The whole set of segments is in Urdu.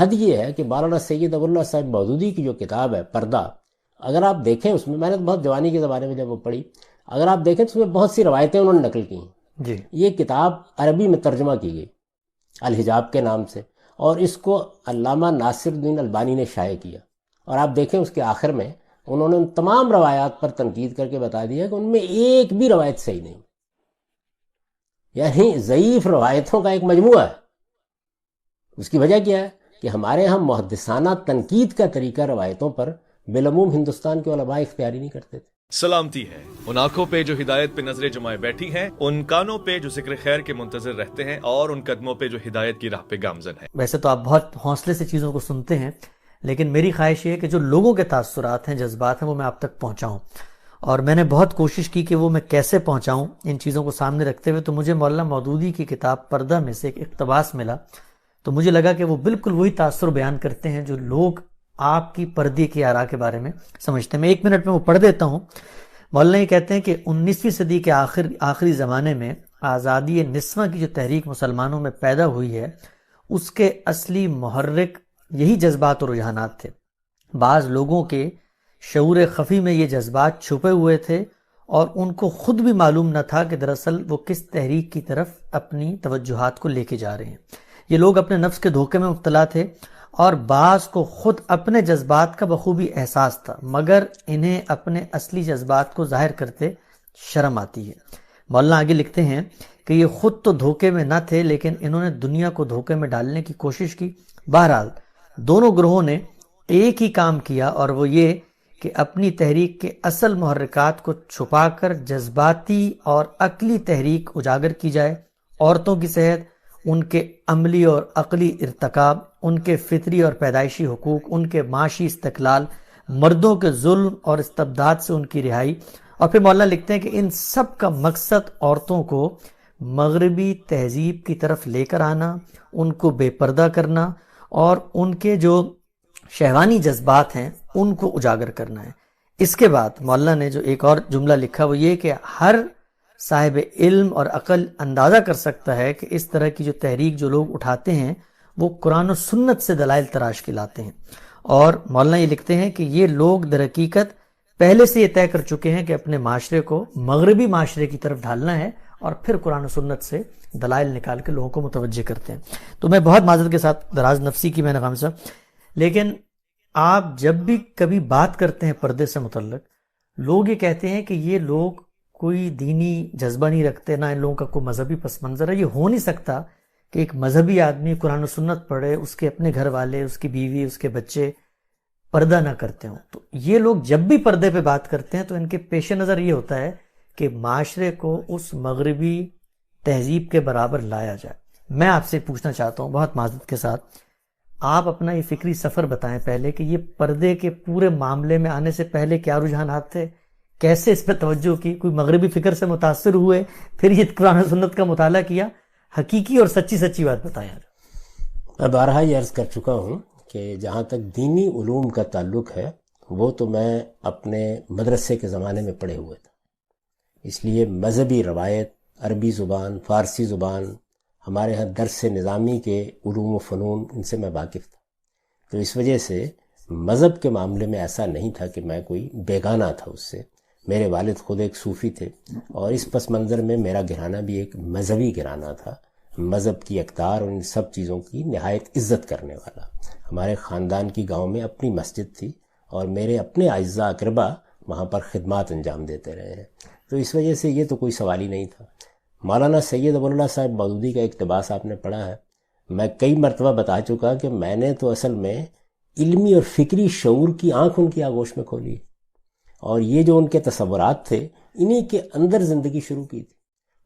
حد یہ ہے کہ مولانا سید ابو اللہ صاحب مودودی کی جو کتاب ہے پردہ، اگر آپ دیکھیں اس میں نے بہت جوانی کے زمانے میں جب وہ پڑھی، اگر آپ دیکھیں تو اس میں بہت سی روایتیں انہوں نے نقل کی ہیں. جی یہ کتاب عربی میں ترجمہ کی گئی الحجاب کے نام سے، اور اس کو علامہ ناصر الدین البانی نے شائع کیا. اور آپ دیکھیں اس کے آخر میں انہوں نے ان تمام روایات پر تنقید کر کے بتا دیا کہ ان میں ایک بھی روایت صحیح نہیں، یعنی ضعیف روایتوں کا ایک مجموعہ ہے. اس کی وجہ کیا ہے کہ ہمارے ہاں محدثانہ تنقید کا طریقہ روایتوں پر بالعموم ہندوستان کے علماء اختیاری نہیں کرتے تھے. سلامتی ہے ان آنکھوں پہ جو ہدایت پہ نظریں جمائے بیٹھی ہیں، ان کانوں پہ جو ذکر خیر کے منتظر رہتے ہیں، اور ان قدموں پہ جو ہدایت کی راہ پہ گامزن ہیں. ویسے تو آپ بہت حوصلے سے چیزوں کو سنتے ہیں، لیکن میری خواہش یہ ہے کہ جو لوگوں کے تاثرات ہیں، جذبات ہیں، وہ میں آپ تک پہنچاؤں. اور میں نے بہت کوشش کی کہ وہ میں کیسے پہنچاؤں ان چیزوں کو سامنے رکھتے ہوئے. تو مجھے مولانا مودودی کی کتاب پردہ میں سے ایک اقتباس ملا، تو مجھے لگا کہ وہ بالکل وہی تاثر بیان کرتے ہیں جو لوگ آپ کی پردے کی آراء کے بارے میں سمجھتے ہیں. میں 1 منٹ میں وہ پڑھ دیتا ہوں. مولانا یہ کہتے ہیں کہ 19ویں صدی کے آخری زمانے میں آزادی نسواں کی جو تحریک مسلمانوں میں پیدا ہوئی ہے، اس کے اصلی محرک یہی جذبات اور رجحانات تھے. بعض لوگوں کے شعور خفی میں یہ جذبات چھپے ہوئے تھے، اور ان کو خود بھی معلوم نہ تھا کہ دراصل وہ کس تحریک کی طرف اپنی توجہات کو لے کے جا رہے ہیں. یہ لوگ اپنے نفس کے دھوکے میں مبتلا تھے، اور بعض کو خود اپنے جذبات کا بخوبی احساس تھا، مگر انہیں اپنے اصلی جذبات کو ظاہر کرتے شرم آتی ہے. مولانا آگے لکھتے ہیں کہ یہ خود تو دھوکے میں نہ تھے، لیکن انہوں نے دنیا کو دھوکے میں ڈالنے کی کوشش کی. بہرحال دونوں گروہوں نے ایک ہی کام کیا، اور وہ یہ کہ اپنی تحریک کے اصل محرکات کو چھپا کر جذباتی اور عقلی تحریک اجاگر کی جائے. عورتوں کی صحت، ان کے عملی اور عقلی ارتکاب، ان کے فطری اور پیدائشی حقوق، ان کے معاشی استقلال، مردوں کے ظلم اور استبداد سے ان کی رہائی. اور پھر مولانا لکھتے ہیں کہ ان سب کا مقصد عورتوں کو مغربی تہذیب کی طرف لے کر آنا، ان کو بے پردہ کرنا، اور ان کے جو شہوانی جذبات ہیں ان کو اجاگر کرنا ہے. اس کے بعد مولانا نے جو ایک اور جملہ لکھا وہ یہ کہ ہر صاحب علم اور عقل اندازہ کر سکتا ہے کہ اس طرح کی جو تحریک جو لوگ اٹھاتے ہیں وہ قرآن و سنت سے دلائل تراش کے لاتے ہیں. اور مولانا یہ لکھتے ہیں کہ یہ لوگ در حقیقت پہلے سے یہ طے کر چکے ہیں کہ اپنے معاشرے کو مغربی معاشرے کی طرف ڈھالنا ہے، اور پھر قرآن و سنت سے دلائل نکال کے لوگوں کو متوجہ کرتے ہیں. تو میں بہت معذرت کے ساتھ دراز نفسی کی میں نے خامسہ، لیکن آپ جب بھی کبھی بات کرتے ہیں پردے سے متعلق، لوگ یہ کہتے ہیں کہ یہ لوگ کوئی دینی جذبہ نہیں رکھتے، نہ ان لوگوں کا کوئی مذہبی پس منظر ہے. یہ ہو نہیں سکتا کہ ایک مذہبی آدمی قرآن و سنت پڑھے، اس کے اپنے گھر والے، اس کی بیوی، اس کے بچے پردہ نہ کرتے ہوں. تو یہ لوگ جب بھی پردے پہ بات کرتے ہیں تو ان کے پیش نظر یہ ہوتا ہے کہ معاشرے کو اس مغربی تہذیب کے برابر لایا جائے. میں آپ سے پوچھنا چاہتا ہوں بہت معذرت کے ساتھ، آپ اپنا یہ فکری سفر بتائیں پہلے کہ یہ پردے کے پورے معاملے میں آنے سے پہلے کیا رجحانات تھے، کیسے اس پہ توجہ کی، کوئی مغربی فکر سے متاثر ہوئے، پھر یہ قرآن و سنت کا مطالعہ کیا. حقیقی اور سچی بات بتائیں. میں بارہا یہ عرض کر چکا ہوں کہ جہاں تک دینی علوم کا تعلق ہے وہ تو میں اپنے مدرسے کے زمانے میں پڑھے ہوئے تھا، اس لیے مذہبی روایت، عربی زبان، فارسی زبان، ہمارے ہاں درس نظامی کے علوم و فنون، ان سے میں واقف تھا. تو اس وجہ سے مذہب کے معاملے میں ایسا نہیں تھا کہ میں کوئی بیگانہ تھا اس سے. میرے والد خود ایک صوفی تھے، اور اس پس منظر میں میرا گھرانہ بھی ایک مذہبی گھرانہ تھا، مذہب کی اقدار اور ان سب چیزوں کی نہایت عزت کرنے والا. ہمارے خاندان کی گاؤں میں اپنی مسجد تھی، اور میرے اپنے اعزاء اقربا وہاں پر خدمات انجام دیتے رہے ہیں. تو اس وجہ سے یہ تو کوئی سوال ہی نہیں تھا. مولانا سید ابو اللہ صاحب مودودی کا اقتباس آپ نے پڑھا ہے. میں کئی مرتبہ بتا چکا کہ میں نے تو اصل میں علمی اور فکری شعور کی آنکھ ان کی آغوش میں کھولی، اور یہ جو ان کے تصورات تھے انہی کے اندر زندگی شروع کی تھی،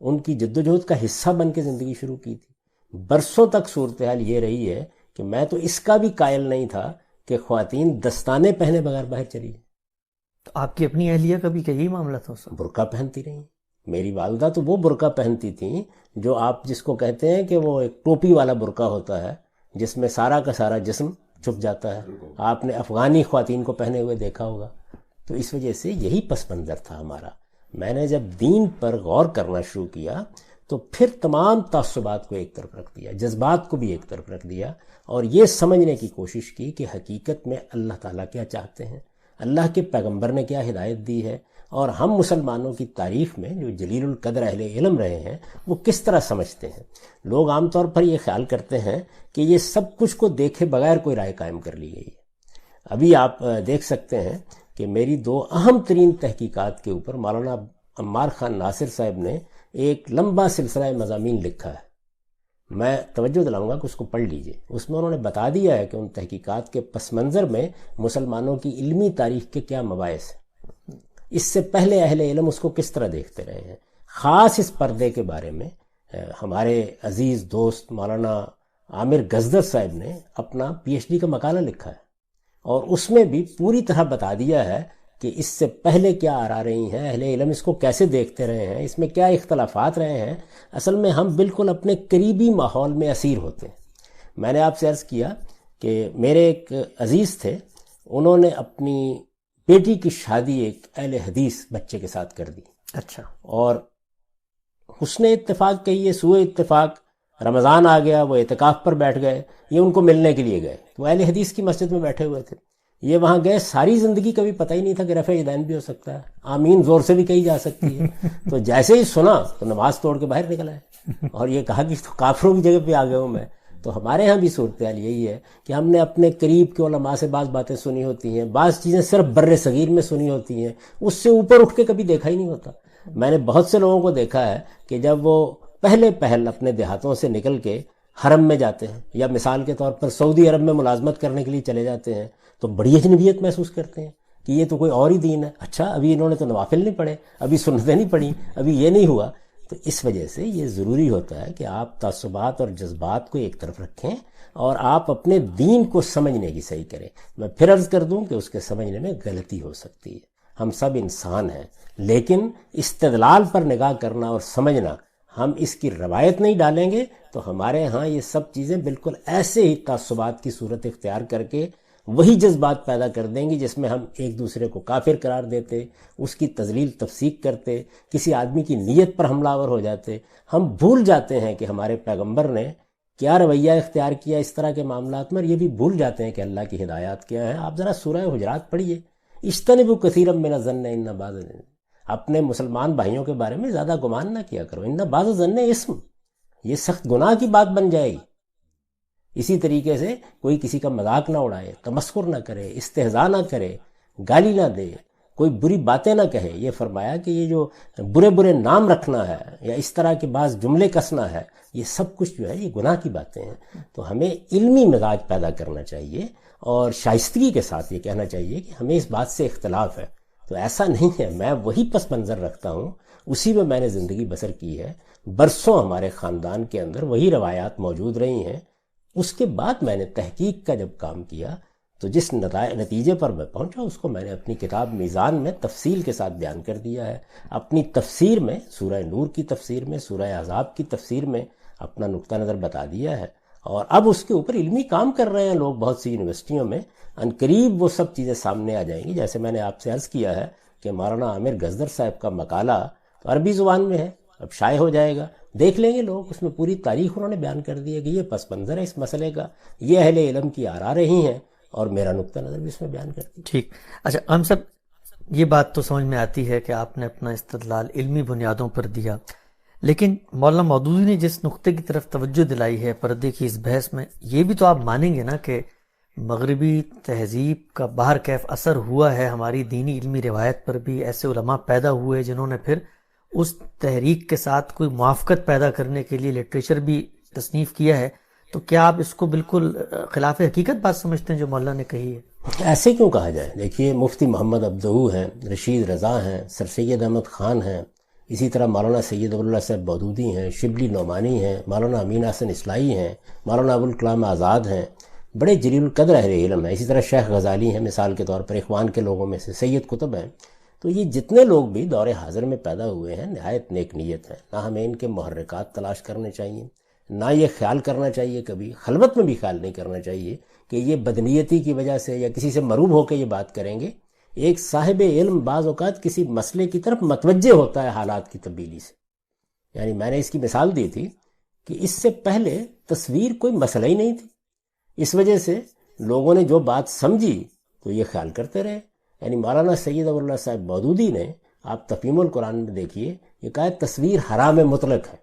ان کی جدوجہد کا حصہ بن کے زندگی شروع کی تھی. برسوں تک صورتحال یہ رہی ہے کہ میں تو اس کا بھی قائل نہیں تھا کہ خواتین دستانے پہنے بغیر باہر چلی جائیں. تو آپ کی اپنی اہلیہ کا بھی یہی معاملہ تھا؟ برقع پہنتی رہی. میری والدہ تو وہ برقع پہنتی تھیں جو آپ جس کو کہتے ہیں کہ وہ ایک ٹوپی والا برقع ہوتا ہے جس میں سارا کا سارا جسم چھپ جاتا ہے. آپ نے افغانی خواتین کو پہنے ہوئے دیکھا ہوگا. تو اس وجہ سے یہی پس منظر تھا ہمارا. میں نے جب دین پر غور کرنا شروع کیا تو پھر تمام تعصبات کو ایک طرف رکھ دیا، جذبات کو بھی ایک طرف رکھ دیا، اور یہ سمجھنے کی کوشش کی کہ حقیقت میں اللہ تعالیٰ کیا چاہتے ہیں، اللہ کے پیغمبر نے کیا ہدایت دی ہے، اور ہم مسلمانوں کی تاریخ میں جو جلیل القدر اہل علم رہے ہیں وہ کس طرح سمجھتے ہیں۔ لوگ عام طور پر یہ خیال کرتے ہیں کہ یہ سب کچھ کو دیکھے بغیر کوئی رائے قائم کر لی گئی ہے۔ ابھی آپ دیکھ سکتے ہیں کہ میری 2 اہم ترین تحقیقات کے اوپر مولانا عمار خان ناصر صاحب نے ایک لمبا سلسلہ مضامین لکھا ہے، میں توجہ دلاؤں گا کہ اس کو پڑھ لیجئے۔ اس میں انہوں نے بتا دیا ہے کہ ان تحقیقات کے پس منظر میں مسلمانوں کی علمی تاریخ کے کیا مباحث ہیں، اس سے پہلے اہل علم اس کو کس طرح دیکھتے رہے ہیں۔ خاص اس پردے کے بارے میں ہمارے عزیز دوست مولانا عامر غزدر صاحب نے اپنا PhD کا مقالہ لکھا ہے، اور اس میں بھی پوری طرح بتا دیا ہے کہ اس سے پہلے کیا آرا رہی ہیں، اہل علم اس کو کیسے دیکھتے رہے ہیں، اس میں کیا اختلافات رہے ہیں۔ اصل میں ہم بالکل اپنے قریبی ماحول میں اسیر ہوتے ہیں۔ میں نے آپ سے عرض کیا کہ میرے ایک عزیز تھے، انہوں نے اپنی بیٹی کی شادی ایک اہل حدیث بچے کے ساتھ کر دی۔ اچھا۔ اور حسن اتفاق کہیے، سوء اتفاق، رمضان آ گیا، وہ اعتکاف پر بیٹھ گئے، یہ ان کو ملنے کے لیے گئے، وہ اہل حدیث کی مسجد میں بیٹھے ہوئے تھے، یہ وہاں گئے، ساری زندگی کبھی پتہ ہی نہیں تھا کہ رفع یدین بھی ہو سکتا ہے، آمین زور سے بھی کہی جا سکتی ہے، تو جیسے ہی سنا تو نماز توڑ کے باہر نکل آئے اور یہ کہا کہ تو کافروں کی جگہ پہ آ گیا ہوں میں۔ تو ہمارے ہاں بھی صورتحال یہی ہے کہ ہم نے اپنے قریب کے علماء سے بعض باتیں سنی ہوتی ہیں، بعض چیزیں صرف بر صغیر میں سنی ہوتی ہیں، اس سے اوپر اٹھ کے کبھی دیکھا ہی نہیں ہوتا۔ میں نے بہت سے لوگوں کو دیکھا ہے کہ جب وہ پہل اپنے دیہاتوں سے نکل کے حرم میں جاتے ہیں، یا مثال کے طور پر سعودی عرب میں ملازمت کرنے کے لیے چلے جاتے ہیں، تو بڑی اجنبیت محسوس کرتے ہیں کہ یہ تو کوئی اور ہی دین ہے، اچھا ابھی انہوں نے تو نوافل نہیں پڑھے، ابھی سنتیں نہیں پڑھی، ابھی یہ نہیں ہوا۔ تو اس وجہ سے یہ ضروری ہوتا ہے کہ آپ تعصبات اور جذبات کو ایک طرف رکھیں اور آپ اپنے دین کو سمجھنے کی صحیح کریں۔ میں پھر عرض کر دوں کہ اس کے سمجھنے میں غلطی ہو سکتی ہے، ہم سب انسان ہیں، لیکن استدلال پر نگاہ کرنا اور سمجھنا، ہم اس کی روایت نہیں ڈالیں گے تو ہمارے ہاں یہ سب چیزیں بالکل ایسے ہی تعصبات کی صورت اختیار کر کے وہی جذبات پیدا کر دیں گی جس میں ہم ایک دوسرے کو کافر قرار دیتے، اس کی تذلیل تفسیق کرتے، کسی آدمی کی نیت پر حملہ آور ہو جاتے۔ ہم بھول جاتے ہیں کہ ہمارے پیغمبر نے کیا رویہ اختیار کیا اس طرح کے معاملات میں، اور یہ بھی بھول جاتے ہیں کہ اللہ کی ہدایات کیا ہیں۔ آپ ذرا سورہ حجرات پڑھیے، اجتنبوا کثیرا من الظن ان بعض، اپنے مسلمان بھائیوں کے بارے میں زیادہ گمان نہ کیا کرو، ان بعض الظن اسم، یہ سخت گناہ کی بات بن جائے گی۔ اسی طریقے سے کوئی کسی کا مذاق نہ اڑائے، تمسخر نہ کرے، استہزاء نہ کرے، گالی نہ دے، کوئی بری باتیں نہ کہے۔ یہ فرمایا کہ یہ جو برے برے نام رکھنا ہے یا اس طرح کے بعض جملے کسنا ہے، یہ سب کچھ جو ہے یہ گناہ کی باتیں ہیں۔ تو ہمیں علمی مزاج پیدا کرنا چاہیے اور شائستگی کے ساتھ یہ کہنا چاہیے کہ ہمیں اس بات سے اختلاف ہے، تو ایسا نہیں ہے، میں وہی پس منظر رکھتا ہوں، اسی میں نے زندگی بسر کی ہے، برسوں ہمارے خاندان کے اندر وہی روایات موجود رہی ہیں۔ اس کے بعد میں نے تحقیق کا جب کام کیا تو جس نتیجے پر میں پہنچا اس کو میں نے اپنی کتاب میزان میں تفصیل کے ساتھ بیان کر دیا ہے۔ اپنی تفسیر میں، سورہ نور کی تفسیر میں، سورہ احزاب کی تفسیر میں اپنا نقطہ نظر بتا دیا ہے، اور اب اس کے اوپر علمی کام کر رہے ہیں لوگ بہت سی یونیورسٹیوں میں۔ ان قریب وہ سب چیزیں سامنے آ جائیں گی، جیسے میں نے آپ سے عرض کیا ہے کہ مولانا عامر غزدر صاحب کا مقالہ تو عربی زبان میں ہے، اب شائع ہو جائے گا، دیکھ لیں گے لوگ، اس میں پوری تاریخ انہوں نے بیان کر دی ہے کہ یہ پس منظر ہے اس مسئلے کا، یہ اہل علم کی آرا رہی ہیں، اور میرا نقطہ نظر بھی اس میں بیان کر دی۔ ٹھیک، اچھا ہم سب یہ بات تو سمجھ میں آتی ہے کہ آپ نے اپنا استدلال علمی بنیادوں پر دیا، لیکن مولانا مودودی نے جس نقطے کی طرف توجہ دلائی ہے پردے کی اس بحث میں، یہ بھی تو آپ مانیں گے نا کہ مغربی تہذیب کا باہر کیف اثر ہوا ہے ہماری دینی علمی روایت پر بھی، ایسے علماء پیدا ہوئے جنہوں نے پھر اس تحریک کے ساتھ کوئی موافقت پیدا کرنے کے لیے لٹریچر بھی تصنیف کیا ہے، تو کیا آپ اس کو بالکل خلاف حقیقت بات سمجھتے ہیں جو مولانا نے کہی ہے؟ ایسے کیوں کہا جائے؟ دیکھیے مفتی محمد عبدہو ہیں، رشید رضا ہیں، سر سید احمد خان ہیں، اسی طرح مولانا سید ابواللہ صاحب مودودی ہیں، شبلی نعمانی ہیں، مولانا امین حسن اصلاحی ہیں، مولانا ابوالکلام آزاد ہیں، بڑے جلیل القدر اہل علم ہیں، اسی طرح شیخ غزالی ہیں مثال کے طور پر، اخوان کے لوگوں میں سے سید قطب ہیں۔ تو یہ جتنے لوگ بھی دور حاضر میں پیدا ہوئے ہیں نہایت نیک نیت ہیں، نہ ہمیں ان کے محرکات تلاش کرنے چاہیے، نہ یہ خیال کرنا چاہیے، کبھی خلوت میں بھی خیال نہیں کرنا چاہیے کہ یہ بدنیتی کی وجہ سے یا کسی سے مروب ہو کے یہ بات کریں گے۔ ایک صاحب علم بعض اوقات کسی مسئلے کی طرف متوجہ ہوتا ہے حالات کی تبدیلی سے، یعنی میں نے اس کی مثال دی تھی کہ اس سے پہلے تصویر کوئی مسئلہ ہی نہیں تھی. اس وجہ سے لوگوں نے جو بات سمجھی تو یہ خیال کرتے رہے. یعنی مولانا سید ابو اللہ صاحب مودودی نے، آپ تفہیم القرآن میں دیکھیے، یہ کہا تصویر حرام مطلق ہے،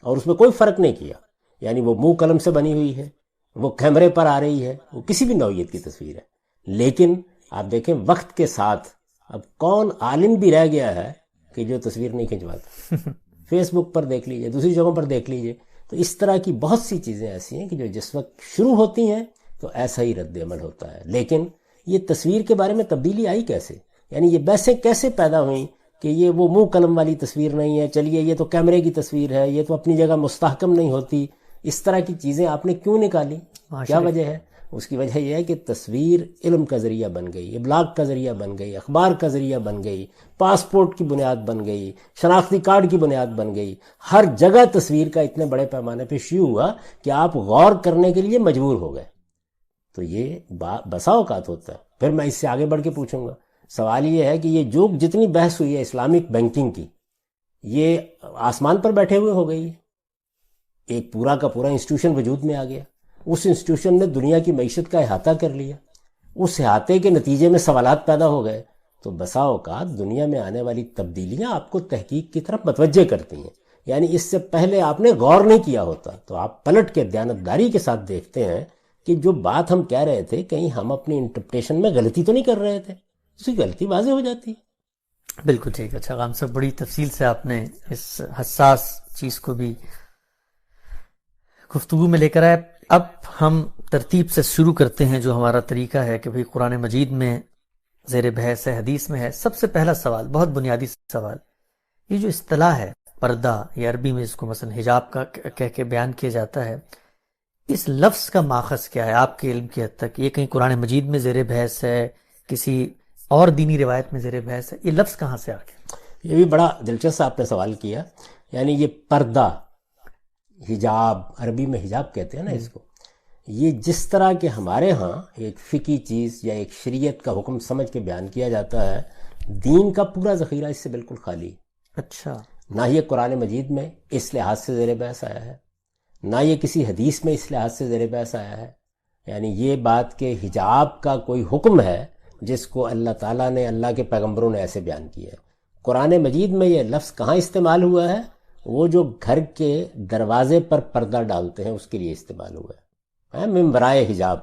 اور اس میں کوئی فرق نہیں کیا. یعنی وہ منہ قلم سے بنی ہوئی ہے، وہ کیمرے پر آ رہی ہے، وہ کسی بھی نوعیت کی تصویر ہے. لیکن آپ دیکھیں وقت کے ساتھ اب کون عالم بھی رہ گیا ہے کہ جو تصویر نہیں کھنچواتا. فیس بک پر دیکھ لیجئے، دوسری جگہوں پر دیکھ لیجئے. تو اس طرح کی بہت سی چیزیں ایسی ہیں کہ جو جس وقت شروع ہوتی ہیں تو ایسا ہی رد عمل ہوتا ہے. لیکن یہ تصویر کے بارے میں تبدیلی آئی کیسے؟ یعنی یہ بحثیں کیسے پیدا ہوئیں کہ یہ وہ منہ قلم والی تصویر نہیں ہے، چلیے یہ تو کیمرے کی تصویر ہے، یہ تو اپنی جگہ مستحکم نہیں ہوتی. اس طرح کی چیزیں آپ نے کیوں نکالی؟ کیا وجہ ہے؟ اس کی وجہ یہ ہے کہ تصویر علم کا ذریعہ بن گئی، ابلاغ کا ذریعہ بن گئی، اخبار کا ذریعہ بن گئی، پاسپورٹ کی بنیاد بن گئی، شناختی کارڈ کی بنیاد بن گئی. ہر جگہ تصویر کا اتنے بڑے پیمانے پہ شیوع ہوا کہ آپ غور کرنے کے لیے مجبور ہو گئے. تو یہ بسا اوقات ہوتا ہے. پھر میں اس سے آگے بڑھ کے پوچھوں گا، سوال یہ ہے کہ یہ جو جتنی بحث ہوئی ہے اسلامک بینکنگ کی، یہ آسمان پر بیٹھے ہوئے ہو گئی ہے. ایک پورا کا پورا انسٹیٹیوشن وجود میں آ گیا، اس انسٹیٹیوشن نے دنیا کی معیشت کا احاطہ کر لیا، اس احاطے کے نتیجے میں سوالات پیدا ہو گئے. تو بسا اوقات دنیا میں آنے والی تبدیلیاں آپ کو تحقیق کی طرف متوجہ کرتی ہیں. یعنی اس سے پہلے آپ نے غور نہیں کیا ہوتا تو آپ پلٹ کے دیانتداری کے ساتھ دیکھتے ہیں کہ جو بات ہم کہہ رہے تھے کہیں ہم اپنی انٹرپریٹیشن میں غلطی تو نہیں کر رہے تھے. اس کی غلطی واضح ہو جاتی ہے. بالکل ٹھیک. اچھا غام صاحب، بڑی تفصیل سے آپ نے اس حساس چیز کو بھی گفتگو میں لے کر آئے. اب ہم ترتیب سے شروع کرتے ہیں جو ہمارا طریقہ ہے کہ بھئی قرآن مجید میں زیر بحث ہے، حدیث میں ہے. سب سے پہلا سوال، بہت بنیادی سوال، یہ جو اصطلاح ہے پردہ، یا عربی میں اس کو مثلا حجاب کا کہہ کے بیان کیا جاتا ہے، اس لفظ کا ماخذ کیا ہے آپ کے علم کی حد تک؟ یہ کہیں قرآن مجید میں زیر بحث ہے، کسی اور دینی روایت میں زیر بحث ہے؟ یہ لفظ کہاں سے آ گیا؟ یہ بھی بڑا دلچسپ آپ نے سوال کیا. یعنی یہ پردہ، حجاب، عربی میں حجاب کہتے ہیں نا اس کو، یہ جس طرح کہ ہمارے ہاں ایک فقہی چیز یا ایک شریعت کا حکم سمجھ کے بیان کیا جاتا ہے، دین کا پورا ذخیرہ اس سے بالکل خالی. اچھا. نہ یہ قرآن مجید میں اس لحاظ سے زیر بحث آیا ہے، نہ یہ کسی حدیث میں اس لحاظ سے زیر بحث آیا ہے. یعنی یہ بات کہ حجاب کا کوئی حکم ہے جس کو اللہ تعالیٰ نے، اللہ کے پیغمبروں نے ایسے بیان کیا ہے. قرآن مجید میں یہ لفظ کہاں استعمال ہوا ہے؟ وہ جو گھر کے دروازے پر پردہ ڈالتے ہیں اس کے لیے استعمال ہوا ہے، من برائے حجاب.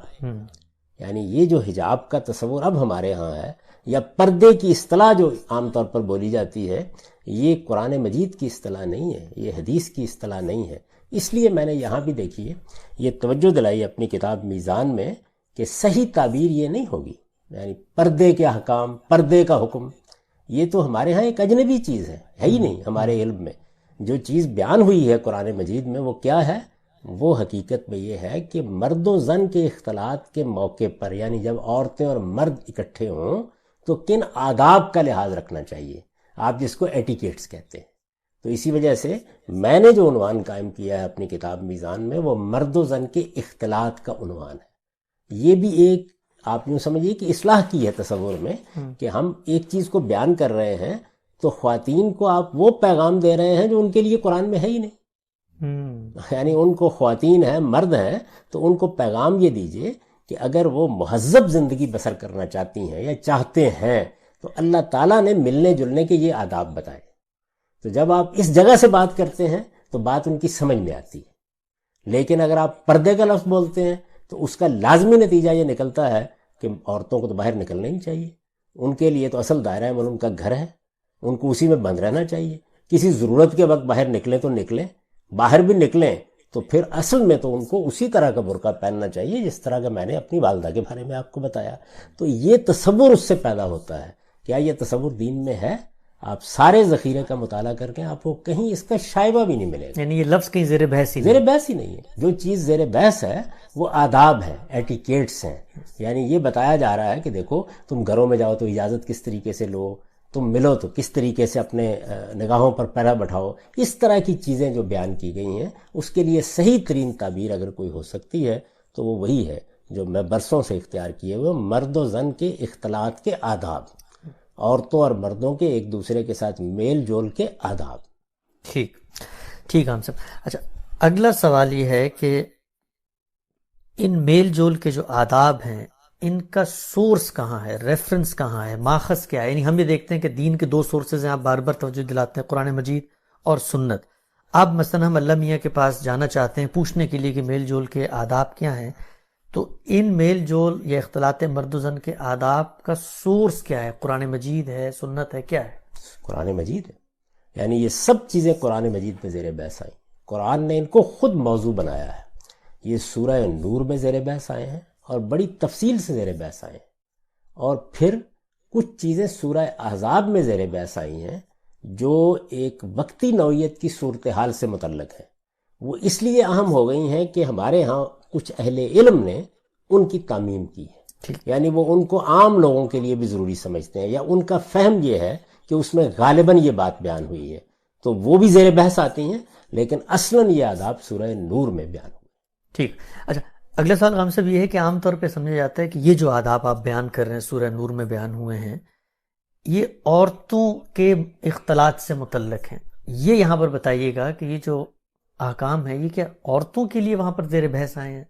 یعنی یہ جو حجاب کا تصور اب ہمارے ہاں ہے، یا پردے کی اصطلاح جو عام طور پر بولی جاتی ہے، یہ قرآن مجید کی اصطلاح نہیں ہے، یہ حدیث کی اصطلاح نہیں ہے. اس لیے میں نے یہاں بھی دیکھیے یہ توجہ دلائی اپنی کتاب میزان میں کہ صحیح تعبیر یہ نہیں ہوگی. یعنی پردے کے احکام، پردے کا حکم، یہ تو ہمارے ہاں ایک اجنبی چیز ہے ہی نہیں. ہمارے علم میں جو چیز بیان ہوئی ہے قرآن مجید میں وہ کیا ہے؟ وہ حقیقت میں یہ ہے کہ مرد و زن کے اختلاط کے موقع پر، یعنی جب عورتیں اور مرد اکٹھے ہوں تو کن آداب کا لحاظ رکھنا چاہیے، آپ جس کو ایٹیکیٹس کہتے ہیں. تو اسی وجہ سے میں نے جو عنوان قائم کیا ہے اپنی کتاب میزان میں، وہ مرد و زن کے اختلاط کا عنوان ہے. یہ بھی ایک آپ یوں سمجھیے کہ اصلاح کی ہے تصور میں، کہ ہم ایک چیز کو بیان کر رہے ہیں تو خواتین کو آپ وہ پیغام دے رہے ہیں جو ان کے لیے قرآن میں ہے ہی نہیں. یعنی ان کو خواتین ہیں، مرد ہیں، تو ان کو پیغام یہ دیجئے کہ اگر وہ مہذب زندگی بسر کرنا چاہتی ہیں یا چاہتے ہیں تو اللہ تعالیٰ نے ملنے جلنے کے یہ آداب بتائے. تو جب آپ اس جگہ سے بات کرتے ہیں تو بات ان کی سمجھ میں آتی ہے. لیکن اگر آپ پردے کا لفظ بولتے ہیں تو اس کا لازمی نتیجہ یہ نکلتا ہے کہ عورتوں کو تو باہر نکلنا ہی چاہیے. ان کے لیے تو اصل دائرہ عمل ان کا گھر ہے، ان کو اسی میں بند رہنا چاہیے. کسی ضرورت کے وقت باہر نکلیں تو نکلیں، باہر بھی نکلیں تو پھر اصل میں تو ان کو اسی طرح کا برقع پہننا چاہیے جس طرح کا میں نے اپنی والدہ کے بارے میں آپ کو بتایا. تو یہ تصور اس سے پیدا ہوتا ہے. کیا یہ تصور دین میں ہے؟ آپ سارے ذخیرے کا مطالعہ کر کے آپ کو کہیں اس کا شائبہ بھی نہیں ملے گا. یعنی یہ لفظ کہیں زیر بحث ہی نہیں ہے. جو چیز زیر بحث ہے وہ آداب ہے، ایٹیکیٹس ہیں. یعنی یہ بتایا جا رہا ہے کہ دیکھو تم گھروں میں جاؤ تو اجازت کس طریقے سے لو، تم ملو تو کس طریقے سے اپنے نگاہوں پر پہرا بٹھاؤ. اس طرح کی چیزیں جو بیان کی گئی ہیں اس کے لیے صحیح ترین تعبیر اگر کوئی ہو سکتی ہے تو وہ وہی ہے جو میں برسوں سے اختیار کیے ہوئے مرد و زن کے اختلاط کے آداب، عورتوں اور مردوں کے ایک دوسرے کے ساتھ میل جول کے آداب. ٹھیک. ٹھیک ہم سب. اچھا، اگلا سوال یہ ہے کہ ان میل جول کے جو آداب ہیں ان کا سورس کہاں ہے، ریفرنس کہاں ہے، ماخذ کیا ہے؟ یعنی ہم یہ دیکھتے ہیں کہ دین کے دو سورسز ہیں، آپ بار بار توجہ دلاتے ہیں، قرآن مجید اور سنت. اب مثلا ہم اللہ میاں کے پاس جانا چاہتے ہیں پوچھنے کے لیے کہ میل جول کے آداب کیا ہیں، تو ان میل جول یا اختلاط مرد و زن کے آداب کا سورس کیا ہے؟ قرآن مجید ہے، سنت ہے، کیا ہے؟ قرآن مجید ہے. یعنی یہ سب چیزیں قرآن مجید میں زیر بحث آئیں. قرآن نے ان کو خود موضوع بنایا ہے. یہ سورہ نور میں زیر بحث آئے ہیں اور بڑی تفصیل سے زیر بحث آئے ہیں. اور پھر کچھ چیزیں سورہ احزاب میں زیر بحث آئی ہیں جو ایک وقتی نوعیت کی صورتحال سے متعلق ہیں. وہ اس لیے اہم ہو گئی ہیں کہ ہمارے ہاں کچھ اہل علم نے ان کی تعمیم کی ہے. یعنی وہ ان کو عام لوگوں کے لیے بھی ضروری سمجھتے ہیں، یا ان کا فہم یہ ہے کہ اس میں غالباً یہ بات بیان ہوئی ہے، تو وہ بھی زیر بحث آتی ہیں. لیکن اصلاً یہ آداب سورہ نور میں بیان ہوئے. ٹھیک. اچھا، اگلا سوال غام صاحب یہ ہے کہ عام طور پہ سمجھا جاتا ہے کہ یہ جو آداب آپ بیان کر رہے ہیں سورہ نور میں بیان ہوئے ہیں یہ عورتوں کے اختلاط سے متعلق ہیں. یہ یہاں پر بتائیے گا کہ یہ جو احکام ہیں یہ کیا عورتوں کے لیے وہاں پر زیر بحث آئے ہیں؟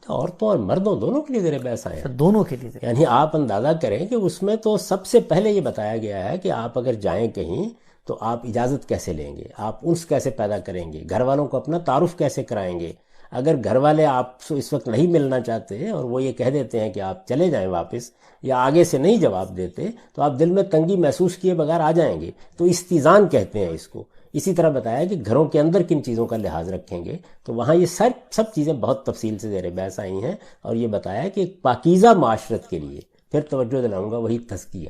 عورتوں اور مردوں دونوں کے لیے زیر بحث آئے ہیں. دونوں کے لیے. یعنی آپ اندازہ کریں کہ اس میں تو سب سے پہلے یہ بتایا گیا ہے کہ آپ اگر جائیں کہیں تو آپ اجازت کیسے لیں گے، آپ انس کیسے پیدا کریں گے، گھر والوں کو اپنا تعارف کیسے کرائیں گے. اگر گھر والے آپ سے اس وقت نہیں ملنا چاہتے اور وہ یہ کہہ دیتے ہیں کہ آپ چلے جائیں واپس، یا آگے سے نہیں جواب دیتے، تو آپ دل میں تنگی محسوس کیے بغیر آ جائیں گے. تو استیزان کہتے ہیں اس کو. اسی طرح بتایا کہ گھروں کے اندر کن چیزوں کا لحاظ رکھیں گے. تو وہاں یہ سب چیزیں بہت تفصیل سے زیر بحث آئی ہیں. اور یہ بتایا کہ ایک پاکیزہ معاشرت کے لیے، پھر توجہ دلاؤں گا وہی تزکیہ،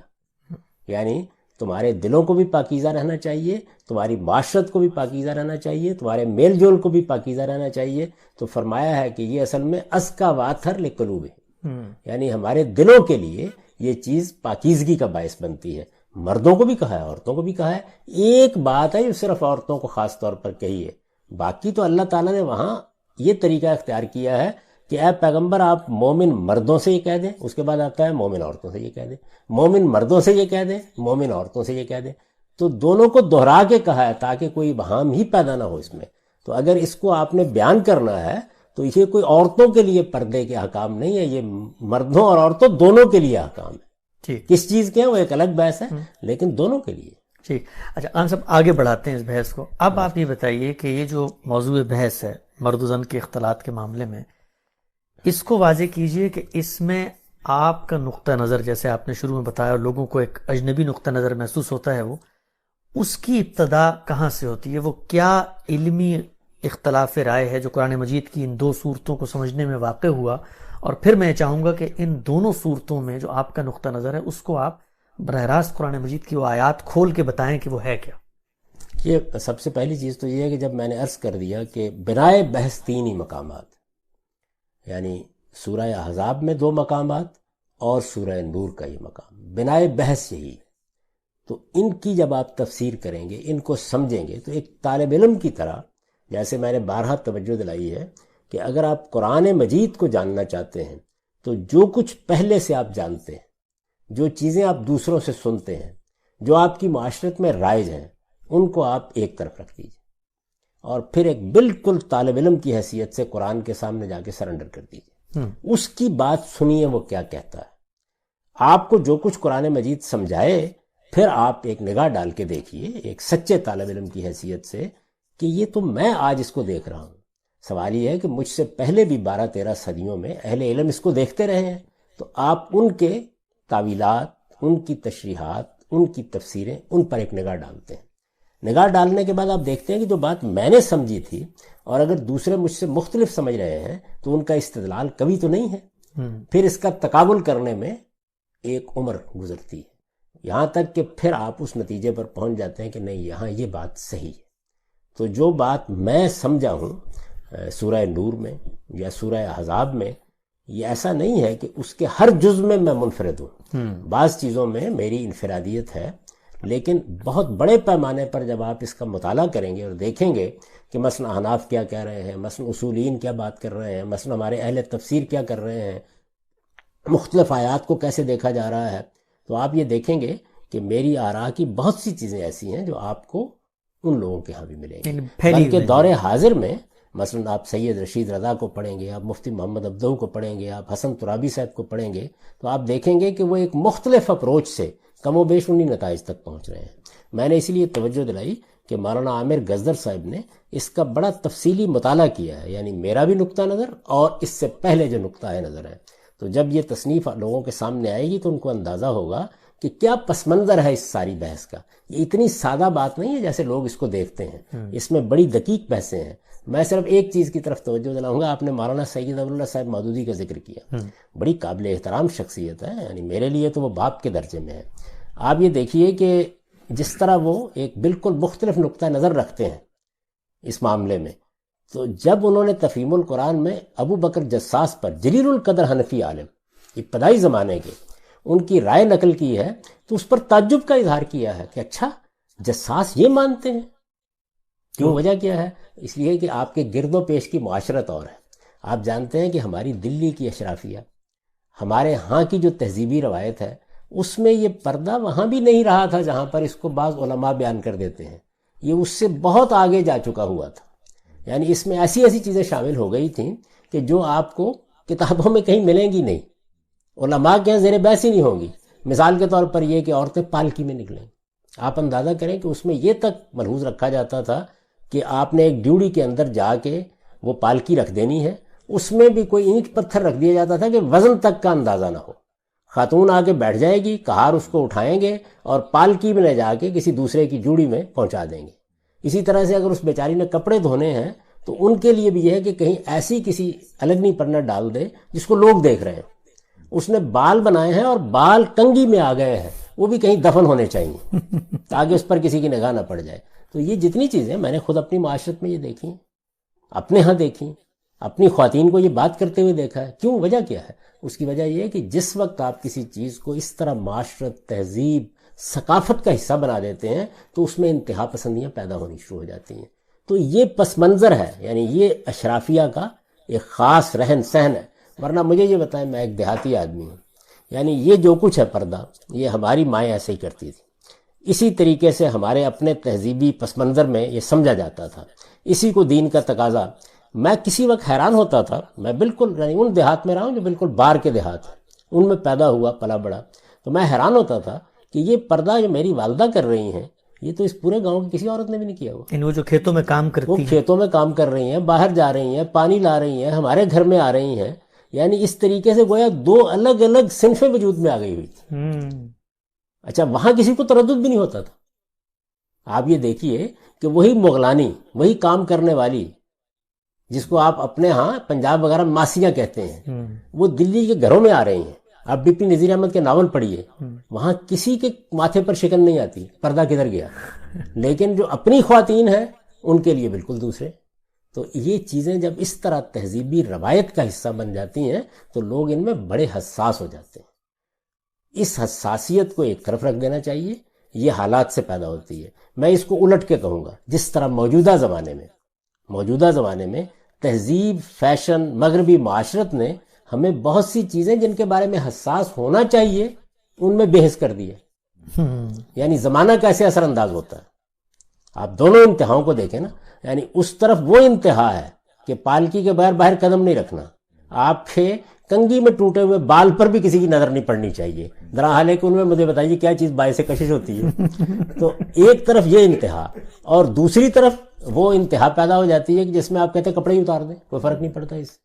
یعنی تمہارے دلوں کو بھی پاکیزہ رہنا چاہیے، تمہاری معاشرت کو بھی پاکیزہ رہنا چاہیے، تمہارے میل جول کو بھی پاکیزہ رہنا چاہیے. تو فرمایا ہے کہ یہ اصل میں ازکا واتھر لقلوب ہے، یعنی ہمارے دلوں کے لیے یہ چیز پاکیزگی کا باعث بنتی ہے. مردوں کو بھی کہا ہے، عورتوں کو بھی کہا ہے. ایک بات ہے جو صرف عورتوں کو خاص طور پر کہی ہے، باقی تو اللہ تعالیٰ نے وہاں یہ طریقہ اختیار کیا ہے کہ اے پیغمبر آپ مومن مردوں سے یہ کہہ دیں، اس کے بعد آتا ہے مومن عورتوں سے یہ کہہ دیں، مومن مردوں سے یہ کہہ دیں، مومن عورتوں سے یہ کہہ دیں. تو دونوں کو دہرا کے کہا ہے تاکہ کوئی ابہام ہی پیدا نہ ہو اس میں. تو اگر اس کو آپ نے بیان کرنا ہے تو یہ کوئی عورتوں کے لیے پردے کے احکام نہیں ہے، یہ مردوں اور عورتوں دونوں کے لیے احکام ہے. کس چیز کے ہیں وہ ایک الگ بحث ہے، لیکن دونوں کے لیے. ٹھیک. اچھا ہم سب آگے بڑھاتے ہیں اس بحث کو. اب آپ یہ بتائیے کہ یہ جو موضوع بحث ہے مرد و زن کے اختلاط کے معاملے میں، اس کو واضح کیجئے کہ اس میں آپ کا نقطہ نظر، جیسے آپ نے شروع میں بتایا، لوگوں کو ایک اجنبی نقطہ نظر محسوس ہوتا ہے، وہ اس کی ابتدا کہاں سے ہوتی ہے؟ وہ کیا علمی اختلاف رائے ہے جو قرآن مجید کی ان دو صورتوں کو سمجھنے میں واقع ہوا؟ اور پھر میں چاہوں گا کہ ان دونوں صورتوں میں جو آپ کا نقطہ نظر ہے اس کو آپ براہ راست قرآن مجید کی وہ آیات کھول کے بتائیں کہ وہ ہے کیا. یہ سب سے پہلی چیز تو یہ ہے کہ جب میں نے عرض کر دیا کہ برائے بحث تین ہی مقامات، یعنی سورہ احزاب میں 2 مقامات اور سورہ نور کا یہ مقام، بنائے بحث یہی ہے. تو ان کی جب آپ تفسیر کریں گے، ان کو سمجھیں گے، تو ایک طالب علم کی طرح، جیسے میں نے بارہا توجہ دلائی ہے کہ اگر آپ قرآن مجید کو جاننا چاہتے ہیں تو جو کچھ پہلے سے آپ جانتے ہیں، جو چیزیں آپ دوسروں سے سنتے ہیں، جو آپ کی معاشرت میں رائج ہیں، ان کو آپ ایک طرف رکھ دیجیے اور پھر ایک بالکل طالب علم کی حیثیت سے قرآن کے سامنے جا کے سرنڈر کر دیجیے. اس کی بات سنیے وہ کیا کہتا ہے. آپ کو جو کچھ قرآن مجید سمجھائے پھر آپ ایک نگاہ ڈال کے دیکھیے ایک سچے طالب علم کی حیثیت سے کہ یہ تو میں آج اس کو دیکھ رہا ہوں. سوال یہ ہے کہ مجھ سے پہلے بھی 12-13 صدیوں میں اہل علم اس کو دیکھتے رہے ہیں، تو آپ ان کے تعویلات، ان کی تشریحات، ان کی تفسیریں، ان پر ایک نگاہ ڈالتے ہیں. نگاہ ڈالنے کے بعد آپ دیکھتے ہیں کہ جو بات میں نے سمجھی تھی اور اگر دوسرے مجھ سے مختلف سمجھ رہے ہیں تو ان کا استدلال کبھی تو نہیں ہے. پھر اس کا تقابل کرنے میں ایک عمر گزرتی ہے، یہاں تک کہ پھر آپ اس نتیجے پر پہنچ جاتے ہیں کہ نہیں، یہاں یہ بات صحیح ہے. تو جو بات میں سمجھا ہوں سورہ نور میں یا سورہ احزاب میں، یہ ایسا نہیں ہے کہ اس کے ہر جز میں منفرد ہوں. بعض چیزوں میں میری انفرادیت ہے، لیکن بہت بڑے پیمانے پر جب آپ اس کا مطالعہ کریں گے اور دیکھیں گے کہ مثلا احناف کیا کہہ رہے ہیں، مثلا اصولین کیا بات کر رہے ہیں، مثلا ہمارے اہل تفسیر کیا کر رہے ہیں، مختلف آیات کو کیسے دیکھا جا رہا ہے، تو آپ یہ دیکھیں گے کہ میری آراء کی بہت سی چیزیں ایسی ہیں جو آپ کو ان لوگوں کے ہاں بھی ملیں گے. پھیلی بلکہ دور حاضر میں مثلاً آپ سید رشید رضا کو پڑھیں گے، آپ مفتی محمد عبدو کو پڑھیں گے، آپ حسن ترابی صاحب کو پڑھیں گے، تو آپ دیکھیں گے کہ وہ ایک مختلف اپروچ سے کم و بیش انہی نتائج تک پہنچ رہے ہیں. میں نے اسی لیے توجہ دلائی کہ مولانا عامر گزدر صاحب نے اس کا بڑا تفصیلی مطالعہ کیا ہے، یعنی میرا بھی نقطہ نظر اور اس سے پہلے جو نقطہ نظر ہے. تو جب یہ تصنیف لوگوں کے سامنے آئے گی تو ان کو اندازہ ہوگا کہ کیا پس منظر ہے اس ساری بحث کا. یہ اتنی سادہ بات نہیں ہے جیسے لوگ اس کو دیکھتے ہیں، اس میں بڑی دقیق بحثیں ہیں. میں صرف ایک چیز کی طرف توجہ دلاؤں گا. آپ نے مولانا سید اللہ صاحب مودودی کا ذکر کیا، بڑی قابل احترام شخصیت ہے، یعنی میرے لیے تو وہ باپ کے درجے میں ہے. آپ یہ دیکھیے کہ جس طرح وہ ایک بالکل مختلف نقطہ نظر رکھتے ہیں اس معاملے میں، تو جب انہوں نے تفہیم القرآن میں ابو بکر جساس پر، جلیل القدر حنفی عالم ابتدائی زمانے کے، ان کی رائے نقل کی ہے تو اس پر تعجب کا اظہار کیا ہے کہ اچھا جساس یہ مانتے ہیں. کیوں؟ وجہ کیا ہے؟ اس لیے کہ آپ کے گرد و پیش کی معاشرت اور ہے. آپ جانتے ہیں کہ ہماری دلی کی اشرافیہ، ہمارے ہاں کی جو تہذیبی روایت ہے، اس میں یہ پردہ وہاں بھی نہیں رہا تھا جہاں پر اس کو بعض علماء بیان کر دیتے ہیں. یہ اس سے بہت آگے جا چکا ہوا تھا. یعنی اس میں ایسی ایسی چیزیں شامل ہو گئی تھیں کہ جو آپ کو کتابوں میں کہیں ملیں گی نہیں، علماء کے زیر بحث ہی نہیں ہوں گی. مثال کے طور پر یہ کہ عورتیں پالکی میں نکلیں. آپ اندازہ کریں کہ اس میں یہ تک ملحوظ رکھا جاتا تھا کہ آپ نے ایک ڈیوڑی کے اندر جا کے وہ پالکی رکھ دینی ہے. اس میں بھی کوئی اینٹ پتھر رکھ دیا جاتا تھا کہ وزن تک کا اندازہ نہ ہو. خاتون آ کے بیٹھ جائے گی، کہار اس کو اٹھائیں گے اور پالکی میں لے جا کے کسی دوسرے کی جوڑی میں پہنچا دیں گے. اسی طرح سے اگر اس بیچاری نے کپڑے دھونے ہیں تو ان کے لیے بھی یہ ہے کہ کہیں ایسی کسی الگنی پر نہ ڈال دے جس کو لوگ دیکھ رہے ہیں. اس نے بال بنائے ہیں اور بال کنگھی میں آ گئے ہیں، وہ بھی کہیں دفن ہونے چاہیے تاکہ اس پر کسی کی نگاہ نہ پڑ جائے. تو یہ جتنی چیزیں میں نے خود اپنی معاشرت میں یہ دیکھی، اپنے ہاں دیکھی، اپنی خواتین کو یہ بات کرتے ہوئے دیکھا ہے. کیوں؟ وجہ کیا ہے؟ اس کی وجہ یہ ہے کہ جس وقت آپ کسی چیز کو اس طرح معاشرت، تہذیب، ثقافت کا حصہ بنا دیتے ہیں تو اس میں انتہا پسندیاں پیدا ہونی شروع ہو جاتی ہیں. تو یہ پس منظر ہے، یعنی یہ اشرافیہ کا ایک خاص رہن سہن ہے. ورنہ مجھے یہ بتائیں، میں ایک دیہاتی آدمی ہوں، یعنی یہ جو کچھ ہے پردہ، یہ ہماری مائیں ایسے ہی کرتی تھی. اسی طریقے سے ہمارے اپنے تہذیبی پس منظر میں یہ سمجھا جاتا تھا. اسی کو دین کا تقاضا. میں کسی وقت حیران ہوتا تھا، میں بالکل یعنی ان دیہات میں رہا ہوں جو بالکل باہر کے دیہات ہیں، ان میں پیدا ہوا پلا بڑا، تو میں حیران ہوتا تھا کہ یہ پردہ جو میری والدہ کر رہی ہیں یہ تو اس پورے گاؤں کی کسی عورت نے بھی نہیں کیا ہوا. وہ جو کھیتوں میں کام کرتی ہیں، وہ کھیتوں میں کام کر رہی ہیں، باہر جا رہی ہیں، پانی لا رہی ہیں، ہمارے گھر میں آ رہی ہیں. یعنی اس طریقے سے گویا دو الگ الگ صنفیں وجود میں آ گئی ہوئی تھی. اچھا، وہاں کسی کو تردد بھی نہیں ہوتا تھا. آپ یہ دیکھیے کہ وہی مغلانی، وہی کام کرنے والی جس کو آپ اپنے ہاں پنجاب وغیرہ ماسیاں کہتے ہیں، وہ دلی کے گھروں میں آ رہی ہیں. آپ ڈپٹی نذیر احمد کے ناول پڑھیے، وہاں کسی کے ماتھے پر شکن نہیں آتی پردہ کدھر گیا. لیکن جو اپنی خواتین ہیں ان کے لیے بالکل دوسرے. تو یہ چیزیں جب اس طرح تہذیبی روایت کا حصہ بن جاتی ہیں تو لوگ ان میں بڑے حساس ہو جاتے ہیں. اس حساسیت کو ایک طرف رکھ دینا چاہیے. یہ حالات سے پیدا ہوتی ہے. میں اس کو الٹ کے کہوں گا، جس طرح موجودہ زمانے میں تہذیب، فیشن، مغربی معاشرت نے ہمیں بہت سی چیزیں جن کے بارے میں حساس ہونا چاہیے ان میں بحث کر دی ہے. یعنی زمانہ کیسے اثر انداز ہوتا ہے. آپ دونوں انتہاؤں کو دیکھیں نا. یعنی اس طرف وہ انتہا ہے کہ پالکی کے بغیر باہر قدم نہیں رکھنا، آپ کے کنگھی میں ٹوٹے ہوئے بال پر بھی کسی کی نظر نہیں پڑنی چاہیے. ذرا حال ہے کہ ان میں مجھے بتائیے کیا چیز باعث کشش ہوتی ہے. تو ایک طرف یہ انتہا اور دوسری طرف وہ انتہا پیدا ہو جاتی ہے کہ جس میں آپ کہتے ہیں کپڑے ہی اتار دیں، کوئی فرق نہیں پڑتا اس سے.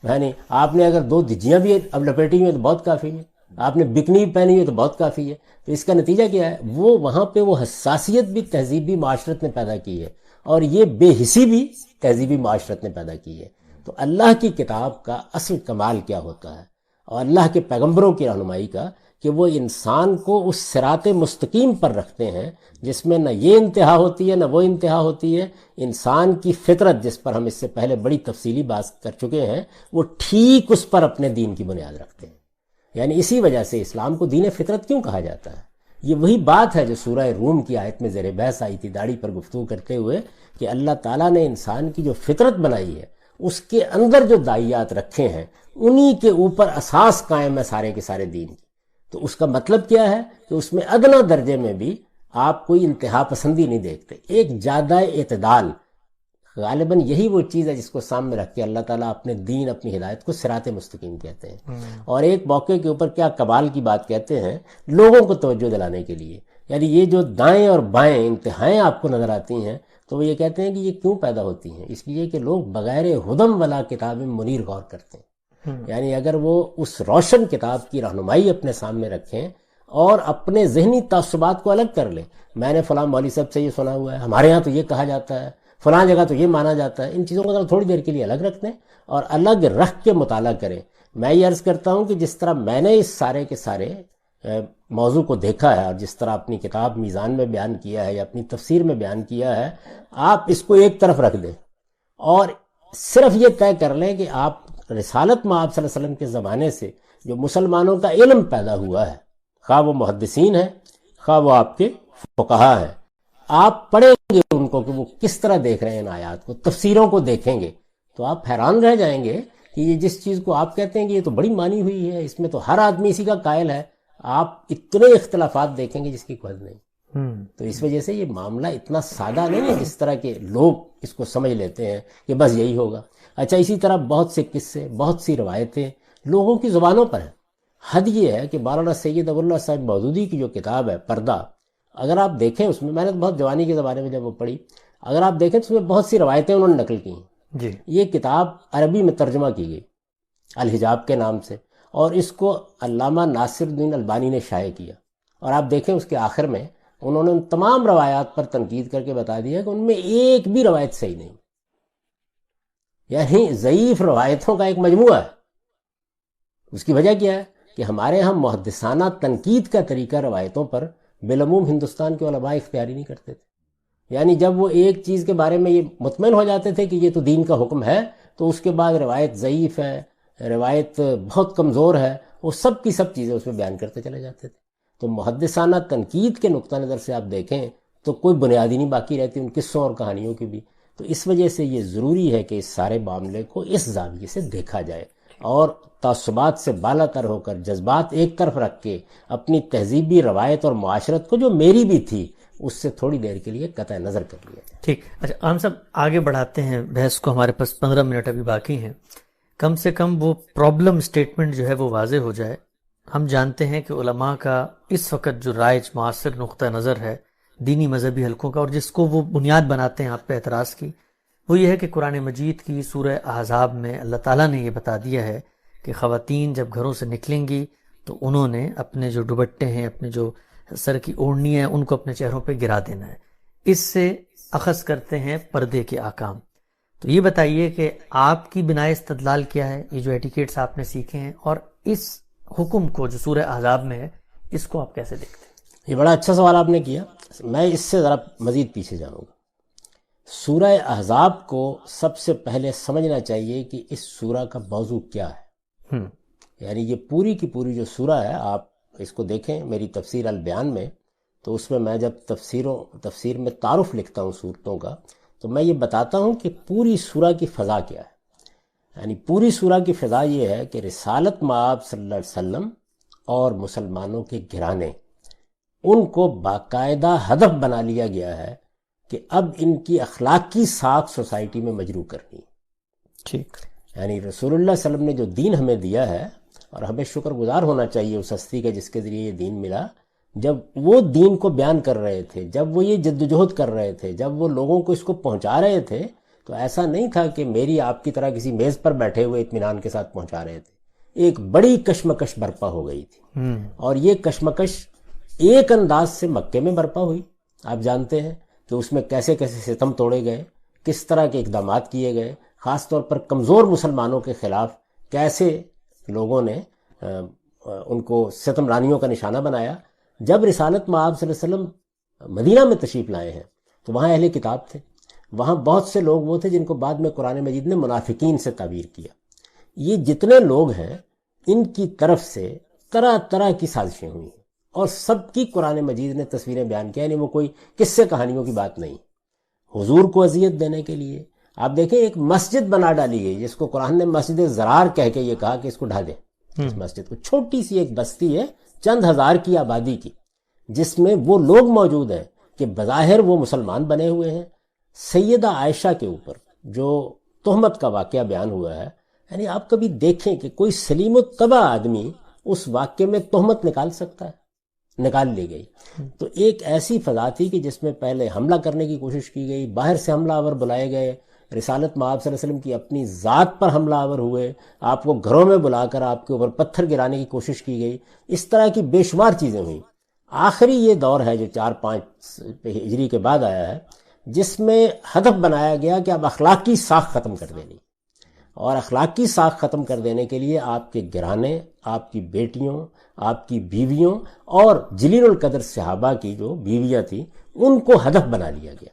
یعنی آپ نے اگر 2 دھجیاں بھی اب لپیٹی ہوئی تو بہت کافی ہے، آپ نے بکنی پہنی ہوئی تو بہت کافی ہے. تو اس کا نتیجہ کیا ہے؟ وہ وہاں پہ وہ حساسیت بھی تہذیبی معاشرت نے پیدا کی ہے اور یہ بے حسی بھی تہذیبی معاشرت نے پیدا کی ہے. تو اللہ کی کتاب کا اصل کمال کیا ہوتا ہے اور اللہ کے پیغمبروں کی رہنمائی کا، کہ وہ انسان کو اس صراط مستقیم پر رکھتے ہیں جس میں نہ یہ انتہا ہوتی ہے نہ وہ انتہا ہوتی ہے. انسان کی فطرت، جس پر ہم اس سے پہلے بڑی تفصیلی بات کر چکے ہیں، وہ ٹھیک اس پر اپنے دین کی بنیاد رکھتے ہیں. یعنی اسی وجہ سے اسلام کو دین فطرت کیوں کہا جاتا ہے؟ یہ وہی بات ہے جو سورہ روم کی آیت میں زیر بحث آئی تھی داڑھی پر گفتگو کرتے ہوئے، کہ اللہ تعالیٰ نے انسان کی جو فطرت بنائی ہے اس کے اندر جو داعیات رکھے ہیں انہی کے اوپر اساس قائم ہے سارے کے سارے دین کی. تو اس کا مطلب کیا ہے کہ اس میں ادنا درجے میں بھی آپ کوئی انتہا پسندی نہیں دیکھتے، ایک جادہ اعتدال، غالباً یہی وہ چیز ہے جس کو سامنے رکھ کے اللہ تعالیٰ اپنے دین، اپنی ہدایت کو صراط مستقیم کہتے ہیں۔ اور ایک موقع کے اوپر کیا کمال کی بات کہتے ہیں لوگوں کو توجہ دلانے کے لیے، یعنی یہ جو دائیں اور بائیں انتہائیں آپ کو نظر آتی ہیں تو وہ یہ کہتے ہیں کہ یہ کیوں پیدا ہوتی ہیں؟ اس لیے کہ لوگ بغیر ہدم ولا کتاب منیر غور کرتے ہیں، یعنی اگر وہ اس روشن کتاب کی رہنمائی اپنے سامنے رکھیں اور اپنے ذہنی تعصبات کو الگ کر لیں، میں نے فلاں مولوی صاحب سے یہ سنا ہوا ہے، ہمارے ہاں تو یہ کہا جاتا ہے، فلاں جگہ تو یہ مانا جاتا ہے، ان چیزوں کو تھوڑی دیر کے لیے الگ رکھ دیں اور الگ رکھ کے مطالعہ کریں۔ میں یہ عرض کرتا ہوں کہ جس طرح میں نے اس سارے کے سارے موضوع کو دیکھا ہے اور جس طرح اپنی کتاب میزان میں بیان کیا ہے یا اپنی تفسیر میں بیان کیا ہے، آپ اس کو ایک طرف رکھ دیں اور صرف یہ طے کر لیں کہ آپ رسالت مآب صلی اللہ علیہ وسلم کے زمانے سے جو مسلمانوں کا علم پیدا ہوا ہے، خواہ وہ محدثین ہیں خواہ وہ آپ کے فقہا ہیں، آپ پڑھیں گے ان کو کہ وہ کس طرح دیکھ رہے ہیں ان آیات کو، تفسیروں کو دیکھیں گے تو آپ حیران رہ جائیں گے کہ یہ جس چیز کو آپ کہتے ہیں کہ یہ تو بڑی مانی ہوئی ہے، اس میں تو ہر آدمی اسی کا قائل ہے، آپ اتنے اختلافات دیکھیں گے جس کی کوئی حد نہیں۔ تو اس وجہ سے یہ معاملہ اتنا سادہ نہیں ہے جس طرح کے لوگ اس کو سمجھ لیتے ہیں کہ بس یہی ہوگا۔ اچھا، اسی طرح بہت سے قصے، بہت سی روایتیں لوگوں کی زبانوں پر ہیں۔ حد یہ ہے کہ مولانا سید ابو اللہ صاحب مودودی کی جو کتاب ہے پردہ، اگر آپ دیکھیں اس میں تو بہت جوانی کے زمانے میں جب وہ پڑھی، اگر آپ دیکھیں تو اس میں بہت سی روایتیں انہوں نے نقل کی ہیں جی۔ یہ کتاب عربی میں ترجمہ کی گئی الحجاب کے نام سے، اور اس کو علامہ ناصر الدین البانی نے شائع کیا، اور آپ دیکھیں اس کے آخر میں انہوں نے ان تمام روایات پر تنقید کر کے بتا دیا کہ ان میں ایک بھی روایت صحیح نہیں، یعنی ضعیف روایتوں کا ایک مجموعہ ہے۔ اس کی وجہ کیا ہے کہ ہمارے ہاں محدثانہ تنقید کا طریقہ روایتوں پر بالعموم ہندوستان کے علماء اختیار ہی نہیں کرتے تھے، یعنی جب وہ ایک چیز کے بارے میں یہ مطمئن ہو جاتے تھے کہ یہ تو دین کا حکم ہے، تو اس کے بعد روایت ضعیف ہے، روایت بہت کمزور ہے، وہ سب کی سب چیزیں اس میں بیان کرتے چلے جاتے تھے۔ تو محدثانہ تنقید کے نقطہ نظر سے آپ دیکھیں تو کوئی بنیادی نہیں باقی رہتی ان قصوں اور کہانیوں کی بھی۔ تو اس وجہ سے یہ ضروری ہے کہ اس سارے معاملے کو اس زاویے سے دیکھا جائے اور تعصبات سے بالا تر ہو کر جذبات ایک طرف رکھ کے اپنی تہذیبی روایت اور معاشرت کو جو میری بھی تھی اس سے تھوڑی دیر کے لیے قطع نظر کر لیا جائے۔ ٹھیک، اچھا عام صاحب آگے بڑھاتے ہیں بحث کو، ہمارے پاس 15 منٹ ابھی باقی ہیں، کم سے کم وہ پرابلم سٹیٹمنٹ جو ہے وہ واضح ہو جائے۔ ہم جانتے ہیں کہ علماء کا اس وقت جو رائج معاصر نقطہ نظر ہے دینی مذہبی حلقوں کا، اور جس کو وہ بنیاد بناتے ہیں آپ پہ اعتراض کی، وہ یہ ہے کہ قرآن مجید کی سورہ احزاب میں اللہ تعالیٰ نے یہ بتا دیا ہے کہ خواتین جب گھروں سے نکلیں گی تو انہوں نے اپنے جو دوپٹے ہیں، اپنے جو سر کی اوڑھنی ہیں، ان کو اپنے چہروں پہ گرا دینا ہے۔ اس سے اخذ کرتے ہیں پردے کے احکام۔ تو یہ بتائیے کہ آپ کی بنائے استدلال کیا ہے، یہ جو ایٹیکیٹس آپ نے سیکھے ہیں، اور اس حکم کو جو سورہ احزاب میں ہے اس کو آپ کیسے دیکھتے ہیں؟ یہ بڑا اچھا سوال آپ نے کیا، میں اس سے ذرا مزید پیچھے جاؤں گا۔ سورہ احزاب کو سب سے پہلے سمجھنا چاہیے کہ اس سورہ کا موضوع کیا ہے۔ یعنی یہ پوری کی پوری جو سورہ ہے، آپ اس کو دیکھیں میری تفسیر البیان میں، تو اس میں میں جب تفسیر میں تعارف لکھتا ہوں صورتوں کا، تو میں یہ بتاتا ہوں کہ پوری سورہ کی فضا کیا ہے۔ یعنی پوری سورہ کی فضا یہ ہے کہ رسالت مآب صلی اللہ علیہ وسلم اور مسلمانوں کے گھرانے، ان کو باقاعدہ ہدف بنا لیا گیا ہے کہ اب ان کی اخلاقی ساکھ سوسائٹی میں مجروح کرنی ہے۔ ٹھیک، یعنی رسول اللہ صلی اللہ علیہ وسلم نے جو دین ہمیں دیا ہے، اور ہمیں شکر گزار ہونا چاہیے اس ہستی کا جس کے ذریعے یہ دین ملا، جب وہ دین کو بیان کر رہے تھے، جب وہ یہ جدوجہد کر رہے تھے، جب وہ لوگوں کو اس کو پہنچا رہے تھے، تو ایسا نہیں تھا کہ میری آپ کی طرح کسی میز پر بیٹھے ہوئے اطمینان کے ساتھ پہنچا رہے تھے۔ ایک بڑی کشمکش برپا ہو گئی تھی، اور یہ کشمکش ایک انداز سے مکے میں برپا ہوئی۔ آپ جانتے ہیں کہ اس میں کیسے کیسے ستم توڑے گئے، کس طرح کے اقدامات کیے گئے، خاص طور پر کمزور مسلمانوں کے خلاف کیسے لوگوں نے ان کو ستم رانیوں کا نشانہ بنایا۔ جب رسالت مآب صلی اللہ علیہ وسلم مدینہ میں تشریف لائے ہیں تو وہاں اہل کتاب تھے، وہاں بہت سے لوگ وہ تھے جن کو بعد میں قرآن مجید نے منافقین سے تعبیر کیا۔ یہ جتنے لوگ ہیں ان کی طرف سے طرح طرح کی سازشیں ہوئی ہیں، اور سب کی قرآن مجید نے تصویریں بیان کیا، یعنی وہ کوئی قصے کہانیوں کی بات نہیں۔ حضور کو اذیت دینے کے لیے آپ دیکھیں ایک مسجد بنا ڈالی گئی جس کو قرآن نے مسجد زرار کہہ کے یہ کہا کہ اس کو ڈھا دیں۔ اس مسجد کو، چھوٹی سی ایک بستی ہے چند ہزار کی آبادی کی، جس میں وہ لوگ موجود ہیں کہ بظاہر وہ مسلمان بنے ہوئے ہیں. سیدہ عائشہ کے اوپر جو تہمت کا واقعہ بیان ہوا ہے، یعنی آپ کبھی دیکھیں کہ کوئی سلیم الطبع آدمی اس واقعے میں تہمت نکال سکتا ہے؟ نکال لی گئی. تو ایک ایسی فضا تھی کہ جس میں پہلے حملہ کرنے کی کوشش کی گئی، باہر سے حملہ آور بلائے گئے، رسالت مآب صلی اللہ علیہ وسلم کی اپنی ذات پر حملہ آور ہوئے، آپ کو گھروں میں بلا کر آپ کے اوپر پتھر گرانے کی کوشش کی گئی. اس طرح کی بے شمار چیزیں ہوئیں. آخری یہ دور ہے جو 4-5 ہجری کے بعد آیا ہے، جس میں ہدف بنایا گیا کہ اب اخلاقی ساکھ ختم کر دینی، اور اخلاقی ساکھ ختم کر دینے کے لیے آپ کے گھرانے، آپ کی بیٹیوں، آپ کی بیویوں اور جلیل القدر صحابہ کی جو بیویاں تھیں ان کو ہدف بنا لیا گیا.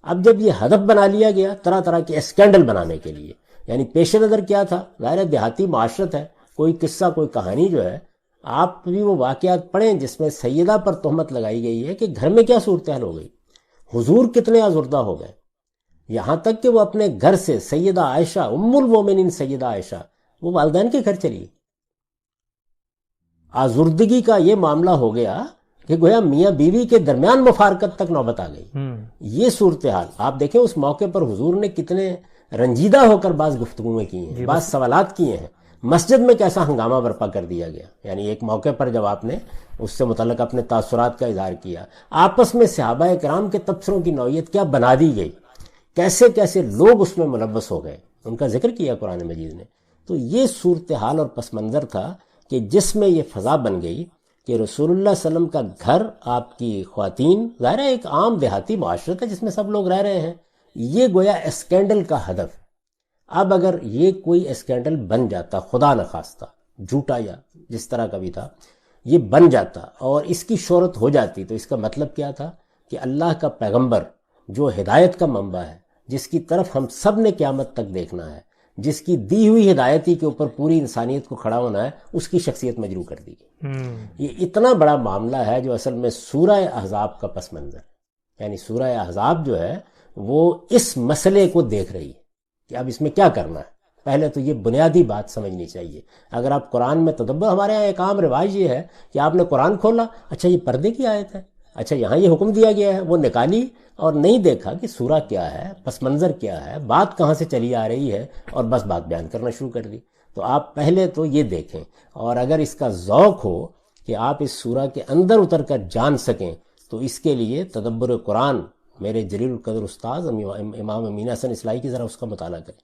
اب جب یہ ہدف بنا لیا گیا طرح طرح کے اسکینڈل بنانے کے لیے، یعنی پیش نظر کیا تھا؟ ظاہر دیہاتی معاشرت ہے، کوئی قصہ کوئی کہانی جو ہے، آپ بھی وہ واقعات پڑھیں جس میں سیدہ پر تہمت لگائی گئی ہے کہ گھر میں کیا صورتحال ہو گئی، حضور کتنے آزردہ ہو گئے، یہاں تک کہ وہ اپنے گھر سے سیدہ عائشہ ام المومنین سیدہ عائشہ وہ والدین کے گھر چلی. آزردگی کا یہ معاملہ ہو گیا کہ گویا میاں بیوی کے درمیان مفارقت تک نوبت آ گئی. یہ صورتحال آپ دیکھیں اس موقع پر حضور نے کتنے رنجیدہ ہو کر بعض گفتگویں کی ہیں، بعض سوالات کیے ہیں. مسجد میں کیسا ہنگامہ برپا کر دیا گیا، یعنی ایک موقع پر جب آپ نے اس سے متعلق اپنے تاثرات کا اظہار کیا، آپس میں صحابہ کرام کے تبصروں کی نوعیت کیا بنا دی گئی، کیسے کیسے لوگ اس میں ملوث ہو گئے، ان کا ذکر کیا قرآن مجید نے. تو یہ صورتحال اور پس منظر تھا کہ جس میں یہ فضا بن گئی کہ رسول اللہ صلی اللہ علیہ وسلم کا گھر، آپ کی خواتین، ظاہر ایک عام دیہاتی معاشرت ہے جس میں سب لوگ رہ رہے ہیں، یہ گویا اسکینڈل کا ہدف. اب اگر یہ کوئی اسکینڈل بن جاتا، خدا نخواستہ جھوٹا یا جس طرح کا بھی تھا، یہ بن جاتا اور اس کی شہرت ہو جاتی، تو اس کا مطلب کیا تھا کہ اللہ کا پیغمبر جو ہدایت کا منبع ہے، جس کی طرف ہم سب نے قیامت تک دیکھنا ہے، جس کی دی ہوئی ہدایتی کے اوپر پوری انسانیت کو کھڑا ہونا ہے، اس کی شخصیت مجروح کر دی گئی. یہ اتنا بڑا معاملہ ہے جو اصل میں سورہ احزاب کا پس منظر ہے. یعنی سورہ احزاب جو ہے وہ اس مسئلے کو دیکھ رہی ہے کہ اب اس میں کیا کرنا ہے. پہلے تو یہ بنیادی بات سمجھنی چاہیے. اگر آپ قرآن میں تدبر، ہمارے یہاں ایک عام رواج یہ ہے کہ آپ نے قرآن کھولا، اچھا یہ پردے کی آیت ہے، اچھا یہاں یہ حکم دیا گیا ہے، وہ نکالی اور نہیں دیکھا کہ سورہ کیا ہے، پس منظر کیا ہے، بات کہاں سے چلی آ رہی ہے، اور بس بات بیان کرنا شروع کر دی. تو آپ پہلے تو یہ دیکھیں، اور اگر اس کا ذوق ہو کہ آپ اس سورہ کے اندر اتر کر جان سکیں، تو اس کے لیے تدبر قرآن میرے جلیل القدر استاذ امام امین حسن اصلاحی کی ذرا اس کا مطالعہ کریں.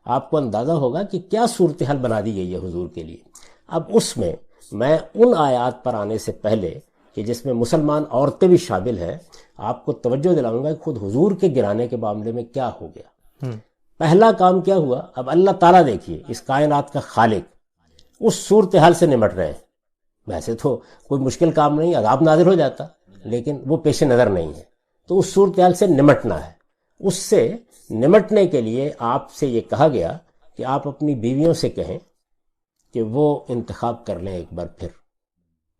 آپ کو اندازہ ہوگا کہ کیا صورتحال بنا دی گئی ہے حضور کے لیے. اب اس میں میں ان آیات پر آنے سے پہلے کہ جس میں مسلمان عورتیں بھی شامل ہیں، آپ کو توجہ دلاؤں گا کہ خود حضور کے گرانے کے معاملے میں کیا ہو گیا. پہلا کام کیا ہوا؟ اب اللہ تعالیٰ دیکھیے اس کائنات کا خالق اس صورتحال سے نمٹ رہے ہیں. ویسے تو کوئی مشکل کام نہیں، عذاب نازل ہو جاتا، لیکن وہ پیش نظر نہیں ہے. تو اس صورتحال سے نمٹنا ہے. اس سے نمٹنے کے لیے آپ سے یہ کہا گیا کہ آپ اپنی بیویوں سے کہیں کہ وہ انتخاب کر لیں ایک بار پھر.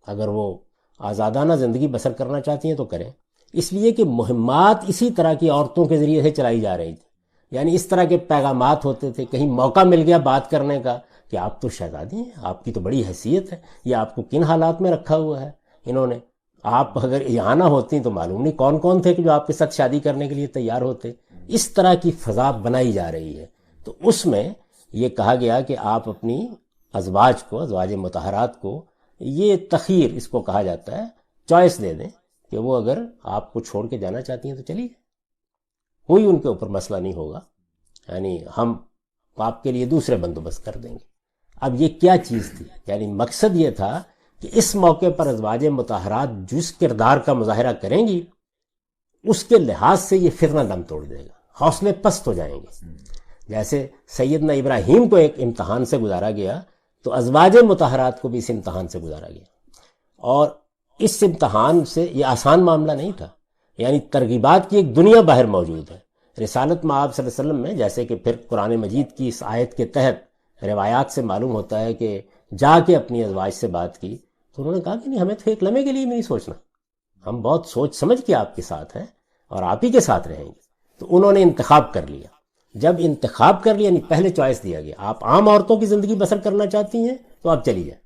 اگر وہ آزادانہ زندگی بسر کرنا چاہتی ہیں تو کریں، اس لیے کہ مہمات اسی طرح کی عورتوں کے ذریعے سے چلائی جا رہی تھی. یعنی اس طرح کے پیغامات ہوتے تھے، کہیں موقع مل گیا بات کرنے کا کہ آپ تو شہزادی ہیں، آپ کی تو بڑی حیثیت ہے، یہ آپ کو کن حالات میں رکھا ہوا ہے انہوں نے، آپ اگر یہاں نہ ہوتی تو معلوم نہیں کون کون تھے کہ جو آپ کے ساتھ شادی کرنے کے لیے تیار ہوتے. اس طرح کی فضا بنائی جا رہی ہے. تو اس میں یہ کہا گیا کہ آپ اپنی ازواج کو، ازواج مطہرات کو، یہ تخیر اس کو کہا جاتا ہے، چوائس دے دیں کہ وہ اگر آپ کو چھوڑ کے جانا چاہتی ہیں تو چلیے، کوئی ان کے اوپر مسئلہ نہیں ہوگا، یعنی ہم آپ کے لیے دوسرے بندوبست کر دیں گے. اب یہ کیا چیز تھی؟ یعنی مقصد یہ تھا کہ اس موقع پر ازواج مطہرات جس کردار کا مظاہرہ کریں گی اس کے لحاظ سے یہ فتنہ دم توڑ دے گا، حوصلے پست ہو جائیں گے. جیسے سیدنا ابراہیم کو ایک امتحان سے گزارا گیا تو ازواج مطہرات کو بھی اس امتحان سے گزارا گیا. اور اس امتحان سے یہ آسان معاملہ نہیں تھا، یعنی ترغیبات کی ایک دنیا باہر موجود ہے. رسالت مآب صلی اللہ علیہ وسلم میں جیسے کہ پھر قرآن مجید کی اس آیت کے تحت روایات سے معلوم ہوتا ہے کہ جا کے اپنی ازواج سے بات کی تو انہوں نے کہا کہ نہیں، ہمیں تو ایک لمحے کے لیے بھی نہیں سوچنا، ہم بہت سوچ سمجھ کے آپ کے ساتھ ہیں اور آپ ہی کے ساتھ رہیں گے. تو انہوں نے انتخاب کر لیا. جب انتخاب کر لیا، یعنی پہلے چوائس دیا گیا، آپ عام عورتوں کی زندگی بسر کرنا چاہتی ہیں تو آپ چلی جائیں.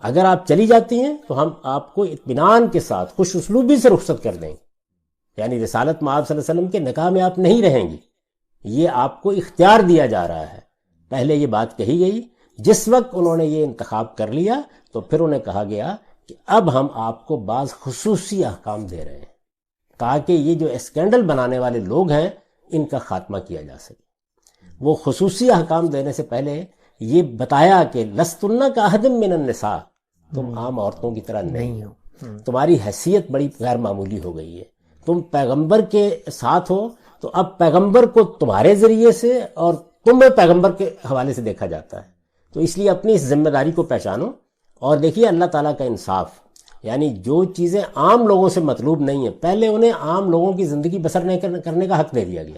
اگر آپ چلی جاتی ہیں تو ہم آپ کو اطمینان کے ساتھ خوش اسلوبی سے رخصت کر دیں گے، یعنی رسالت مآب صلی اللہ علیہ وسلم کے نکاح میں آپ نہیں رہیں گی، یہ آپ کو اختیار دیا جا رہا ہے۔ پہلے یہ بات کہی گئی، جس وقت انہوں نے یہ انتخاب کر لیا تو پھر انہیں کہا گیا کہ اب ہم آپ کو بعض خصوصی احکام دے رہے ہیں تاکہ یہ جو اسکینڈل بنانے والے لوگ ہیں ان کا خاتمہ کیا جا سکے۔ وہ خصوصی احکام دینے سے پہلے یہ بتایا کہ لستن کاحد من النساء، تم عام عورتوں کی طرح نہیں ہو، تمہاری حیثیت بڑی غیر معمولی ہو گئی ہے، تم پیغمبر کے ساتھ ہو تو اب پیغمبر کو تمہارے ذریعے سے اور تمہیں پیغمبر کے حوالے سے دیکھا جاتا ہے، تو اس لیے اپنی اس ذمہ داری کو پہچانو۔ اور دیکھیے اللہ تعالیٰ کا انصاف، یعنی جو چیزیں عام لوگوں سے مطلوب نہیں ہیں پہلے انہیں عام لوگوں کی زندگی بسر کرنے کا حق دے دیا گیا۔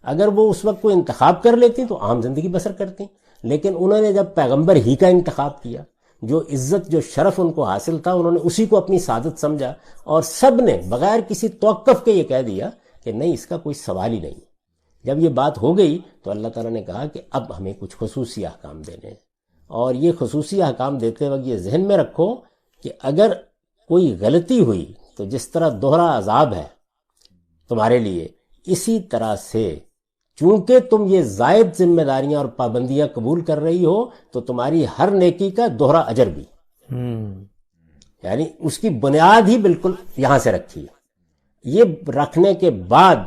اگر وہ اس وقت کوئی انتخاب کر لیتی تو عام زندگی بسر کرتی، لیکن انہوں نے جب پیغمبر ہی کا انتخاب کیا، جو عزت جو شرف ان کو حاصل تھا انہوں نے اسی کو اپنی سعادت سمجھا، اور سب نے بغیر کسی توقف کے یہ کہہ دیا کہ نہیں، اس کا کوئی سوال ہی نہیں۔ جب یہ بات ہو گئی تو اللہ تعالیٰ نے کہا کہ اب ہمیں کچھ خصوصی احکام دینے ہیں، اور یہ خصوصی احکام دیتے وقت یہ ذہن میں رکھو کہ اگر کوئی غلطی ہوئی تو جس طرح دوہرا عذاب ہے تمہارے لیے، اسی طرح سے چونکہ تم یہ زائد ذمہ داریاں اور پابندیاں قبول کر رہی ہو تو تمہاری ہر نیکی کا دوہرا اجر بھی، یعنی اس کی بنیاد ہی بالکل یہاں سے رکھی ہے۔ یہ رکھنے کے بعد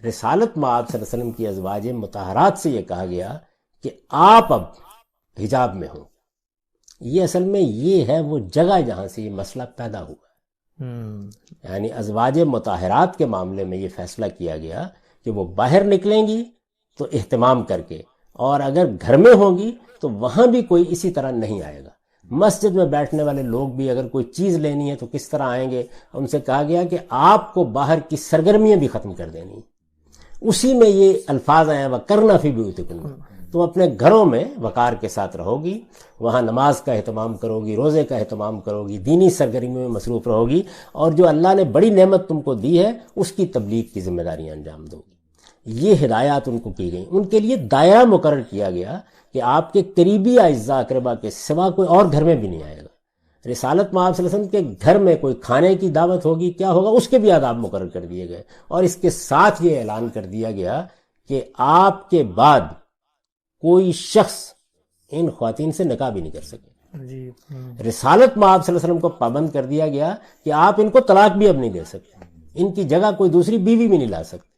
رسالت مآب صلی اللہ علیہ وسلم کی ازواج مطہرات سے یہ کہا گیا کہ آپ اب حجاب میں ہوں۔ یہ اصل میں یہ ہے وہ جگہ جہاں سے یہ مسئلہ پیدا ہوا، یعنی ازواج مطہرات کے معاملے میں یہ فیصلہ کیا گیا کہ وہ باہر نکلیں گی تو اہتمام کر کے، اور اگر گھر میں ہوں گی تو وہاں بھی کوئی اسی طرح نہیں آئے گا۔ مسجد میں بیٹھنے والے لوگ بھی اگر کوئی چیز لینی ہے تو کس طرح آئیں گے؟ ان سے کہا گیا کہ آپ کو باہر کی سرگرمیاں بھی ختم کر دینی۔ اسی میں یہ الفاظ آئے وَقَرْنَ فِي بُيُوتِكُنَّ، تم اپنے گھروں میں وقار کے ساتھ رہو گی، وہاں نماز کا اہتمام کرو گی، روزے کا اہتمام کرو گی، دینی سرگرمیوں میں مصروف رہو گی، اور جو اللہ نے بڑی نعمت تم کو دی ہے اس کی تبلیغ کی ذمہ داریاں انجام دو گی۔ یہ ہدایات ان کو کی گئیں، ان کے لیے دائرہ مقرر کیا گیا کہ آپ کے قریبی اعزاء اقربا کے سوا کوئی اور گھر میں بھی نہیں آئے گا۔ رسالت مآب صلی اللہ علیہ وسلم کے گھر میں کوئی کھانے کی دعوت ہوگی، کیا ہوگا، اس کے بھی آداب مقرر کر دیے گئے، اور اس کے ساتھ یہ اعلان کر دیا گیا کہ آپ کے بعد کوئی شخص ان خواتین سے نکاح بھی نہیں کر سکے۔ رسالت مآب صلی اللہ علیہ وسلم کو پابند کر دیا گیا کہ آپ ان کو طلاق بھی اب نہیں دے سکتے، ان کی جگہ کوئی دوسری بیوی بھی نہیں لا سکتے۔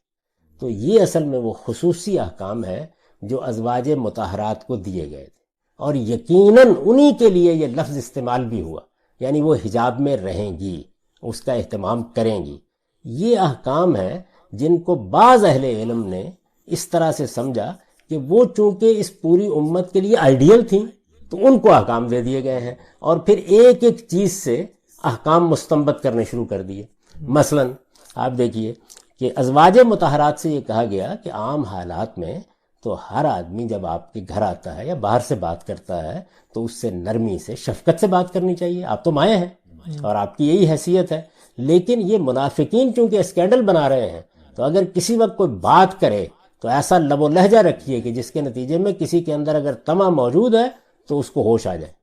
تو یہ اصل میں وہ خصوصی احکام ہے جو ازواج مطہرات کو دیے گئے تھے، اور یقیناً انہی کے لیے یہ لفظ استعمال بھی ہوا، یعنی وہ حجاب میں رہیں گی، اس کا اہتمام کریں گی۔ یہ احکام ہیں جن کو بعض اہل علم نے اس طرح سے سمجھا کہ وہ چونکہ اس پوری امت کے لیے آئیڈیل تھیں تو ان کو احکام دے دیے گئے ہیں، اور پھر ایک ایک چیز سے احکام مستنبط کرنے شروع کر دیے۔ مثلا آپ دیکھیے کہ ازواج مطہرات سے یہ کہا گیا کہ عام حالات میں تو ہر آدمی جب آپ کے گھر آتا ہے یا باہر سے بات کرتا ہے تو اس سے نرمی سے، شفقت سے بات کرنی چاہیے، آپ تو مائیں ہیں اور آپ کی یہی حیثیت ہے۔ لیکن یہ منافقین چونکہ اسکینڈل بنا رہے ہیں تو اگر کسی وقت کوئی بات کرے تو ایسا لب و لہجہ رکھیے کہ جس کے نتیجے میں کسی کے اندر اگر طمع موجود ہے تو اس کو ہوش آ جائے۔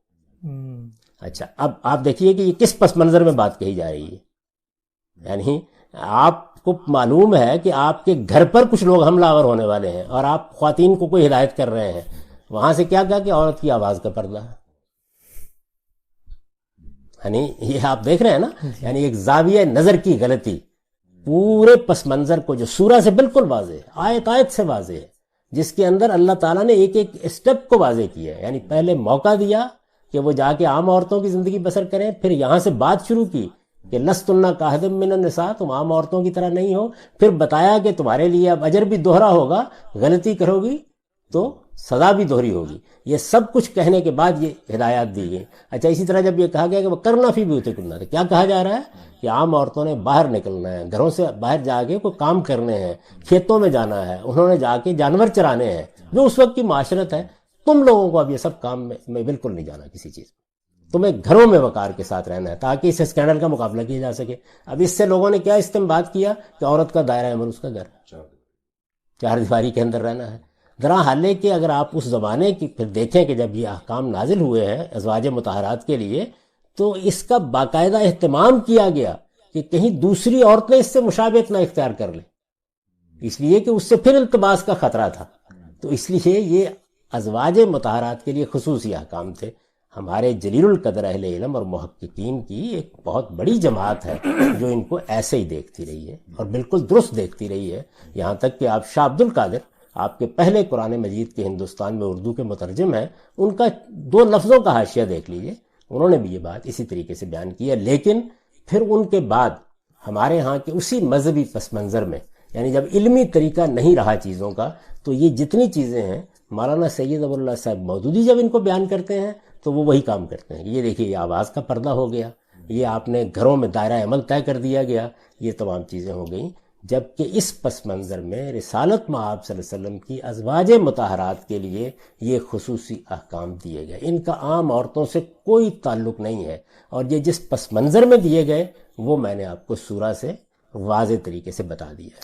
اچھا، اب آپ دیکھیے کہ یہ کس پس منظر میں بات کہی جا رہی ہے، یعنی آپ کو معلوم ہے کہ آپ کے گھر پر کچھ لوگ حملہ آور ہونے والے ہیں اور آپ خواتین کو کوئی ہدایت کر رہے ہیں، وہاں سے کیا کہا کہ عورت کی آواز کا پردہ، یعنی یہ آپ دیکھ رہے ہیں نا، یعنی ایک زاویہ نظر کی غلطی پورے پس منظر کو جو سورہ سے بالکل واضح ہے، آیت آیت سے واضح ہے، جس کے اندر اللہ تعالیٰ نے ایک ایک اسٹیپ کو واضح کیا ہے۔ یعنی پہلے موقع دیا کہ وہ جا کے عام عورتوں کی زندگی بسر کریں، پھر یہاں سے بات شروع کی کہ لستن کاحد من النساء، تم عام عورتوں کی طرح نہیں ہو، پھر بتایا کہ تمہارے لیے اب اجر بھی دوہرا ہوگا، غلطی کرو گی تو سزا بھی دوہری ہوگی۔ یہ سب کچھ کہنے کے بعد یہ ہدایات دی گئی۔ اچھا، اسی طرح جب یہ کہا گیا کہ وہ کرنا فی بیوتکن، تو کیا کہا جا رہا ہے کہ عام عورتوں نے باہر نکلنا ہے، گھروں سے باہر جا کے کوئی کام کرنے ہیں، کھیتوں میں جانا ہے، انہوں نے جا کے جانور چرانے ہیں، جو اس وقت کی معاشرت ہے۔ تم لوگوں کو اب یہ سب کام میں بالکل نہیں جانا، کسی چیز تمہیں گھروں میں وقار کے ساتھ رہنا ہے تاکہ اس اسکینڈل کا مقابلہ کیا جا سکے۔ اب اس سے لوگوں نے کیا استنباط کیا کہ عورت کا دائرہ عمل اس کا گھر، چار دیواری کے اندر رہنا ہے۔ درا حالے کہ اگر آپ اس زمانے کی پھر دیکھیں کہ جب یہ احکام نازل ہوئے ہیں ازواج مطہرات کے لیے، تو اس کا باقاعدہ اہتمام کیا گیا کہ کہیں دوسری عورتیں اس سے مشابہت نہ اختیار کر لیں، اس لیے کہ اس سے پھر التباس کا خطرہ تھا۔ تو اس لیے یہ ازواج مطہرات کے لیے خصوصی احکام تھے۔ ہمارے جلیل القدر اہل علم اور محققین کی ایک بہت بڑی جماعت ہے جو ان کو ایسے ہی دیکھتی رہی ہے اور بالکل درست دیکھتی رہی ہے، یہاں تک کہ آپ شاہ عبد القادر، آپ کے پہلے قرآن مجید کے ہندوستان میں اردو کے مترجم ہیں، ان کا 2 لفظوں کا حاشیہ دیکھ لیجئے، انہوں نے بھی یہ بات اسی طریقے سے بیان کی ہے۔ لیکن پھر ان کے بعد ہمارے ہاں کے اسی مذہبی پس منظر میں، یعنی جب علمی طریقہ نہیں رہا چیزوں کا، تو یہ جتنی چیزیں ہیں مولانا سید ابو اللہ صاحب مودودی جب ان کو بیان کرتے ہیں تو وہ وہی کام کرتے ہیں۔ یہ دیکھیے، یہ آواز کا پردہ ہو گیا، یہ آپ نے گھروں میں دائرہ عمل طے کر دیا گیا، یہ تمام چیزیں ہو گئیں، جبکہ اس پس منظر میں رسالت مآب صلی اللہ علیہ وسلم کی ازواج مطہرات کے لیے یہ خصوصی احکام دیے گئے۔ ان کا عام عورتوں سے کوئی تعلق نہیں ہے، اور یہ جس پس منظر میں دیے گئے وہ میں نے آپ کو سورہ سے واضح طریقے سے بتا دیا ہے۔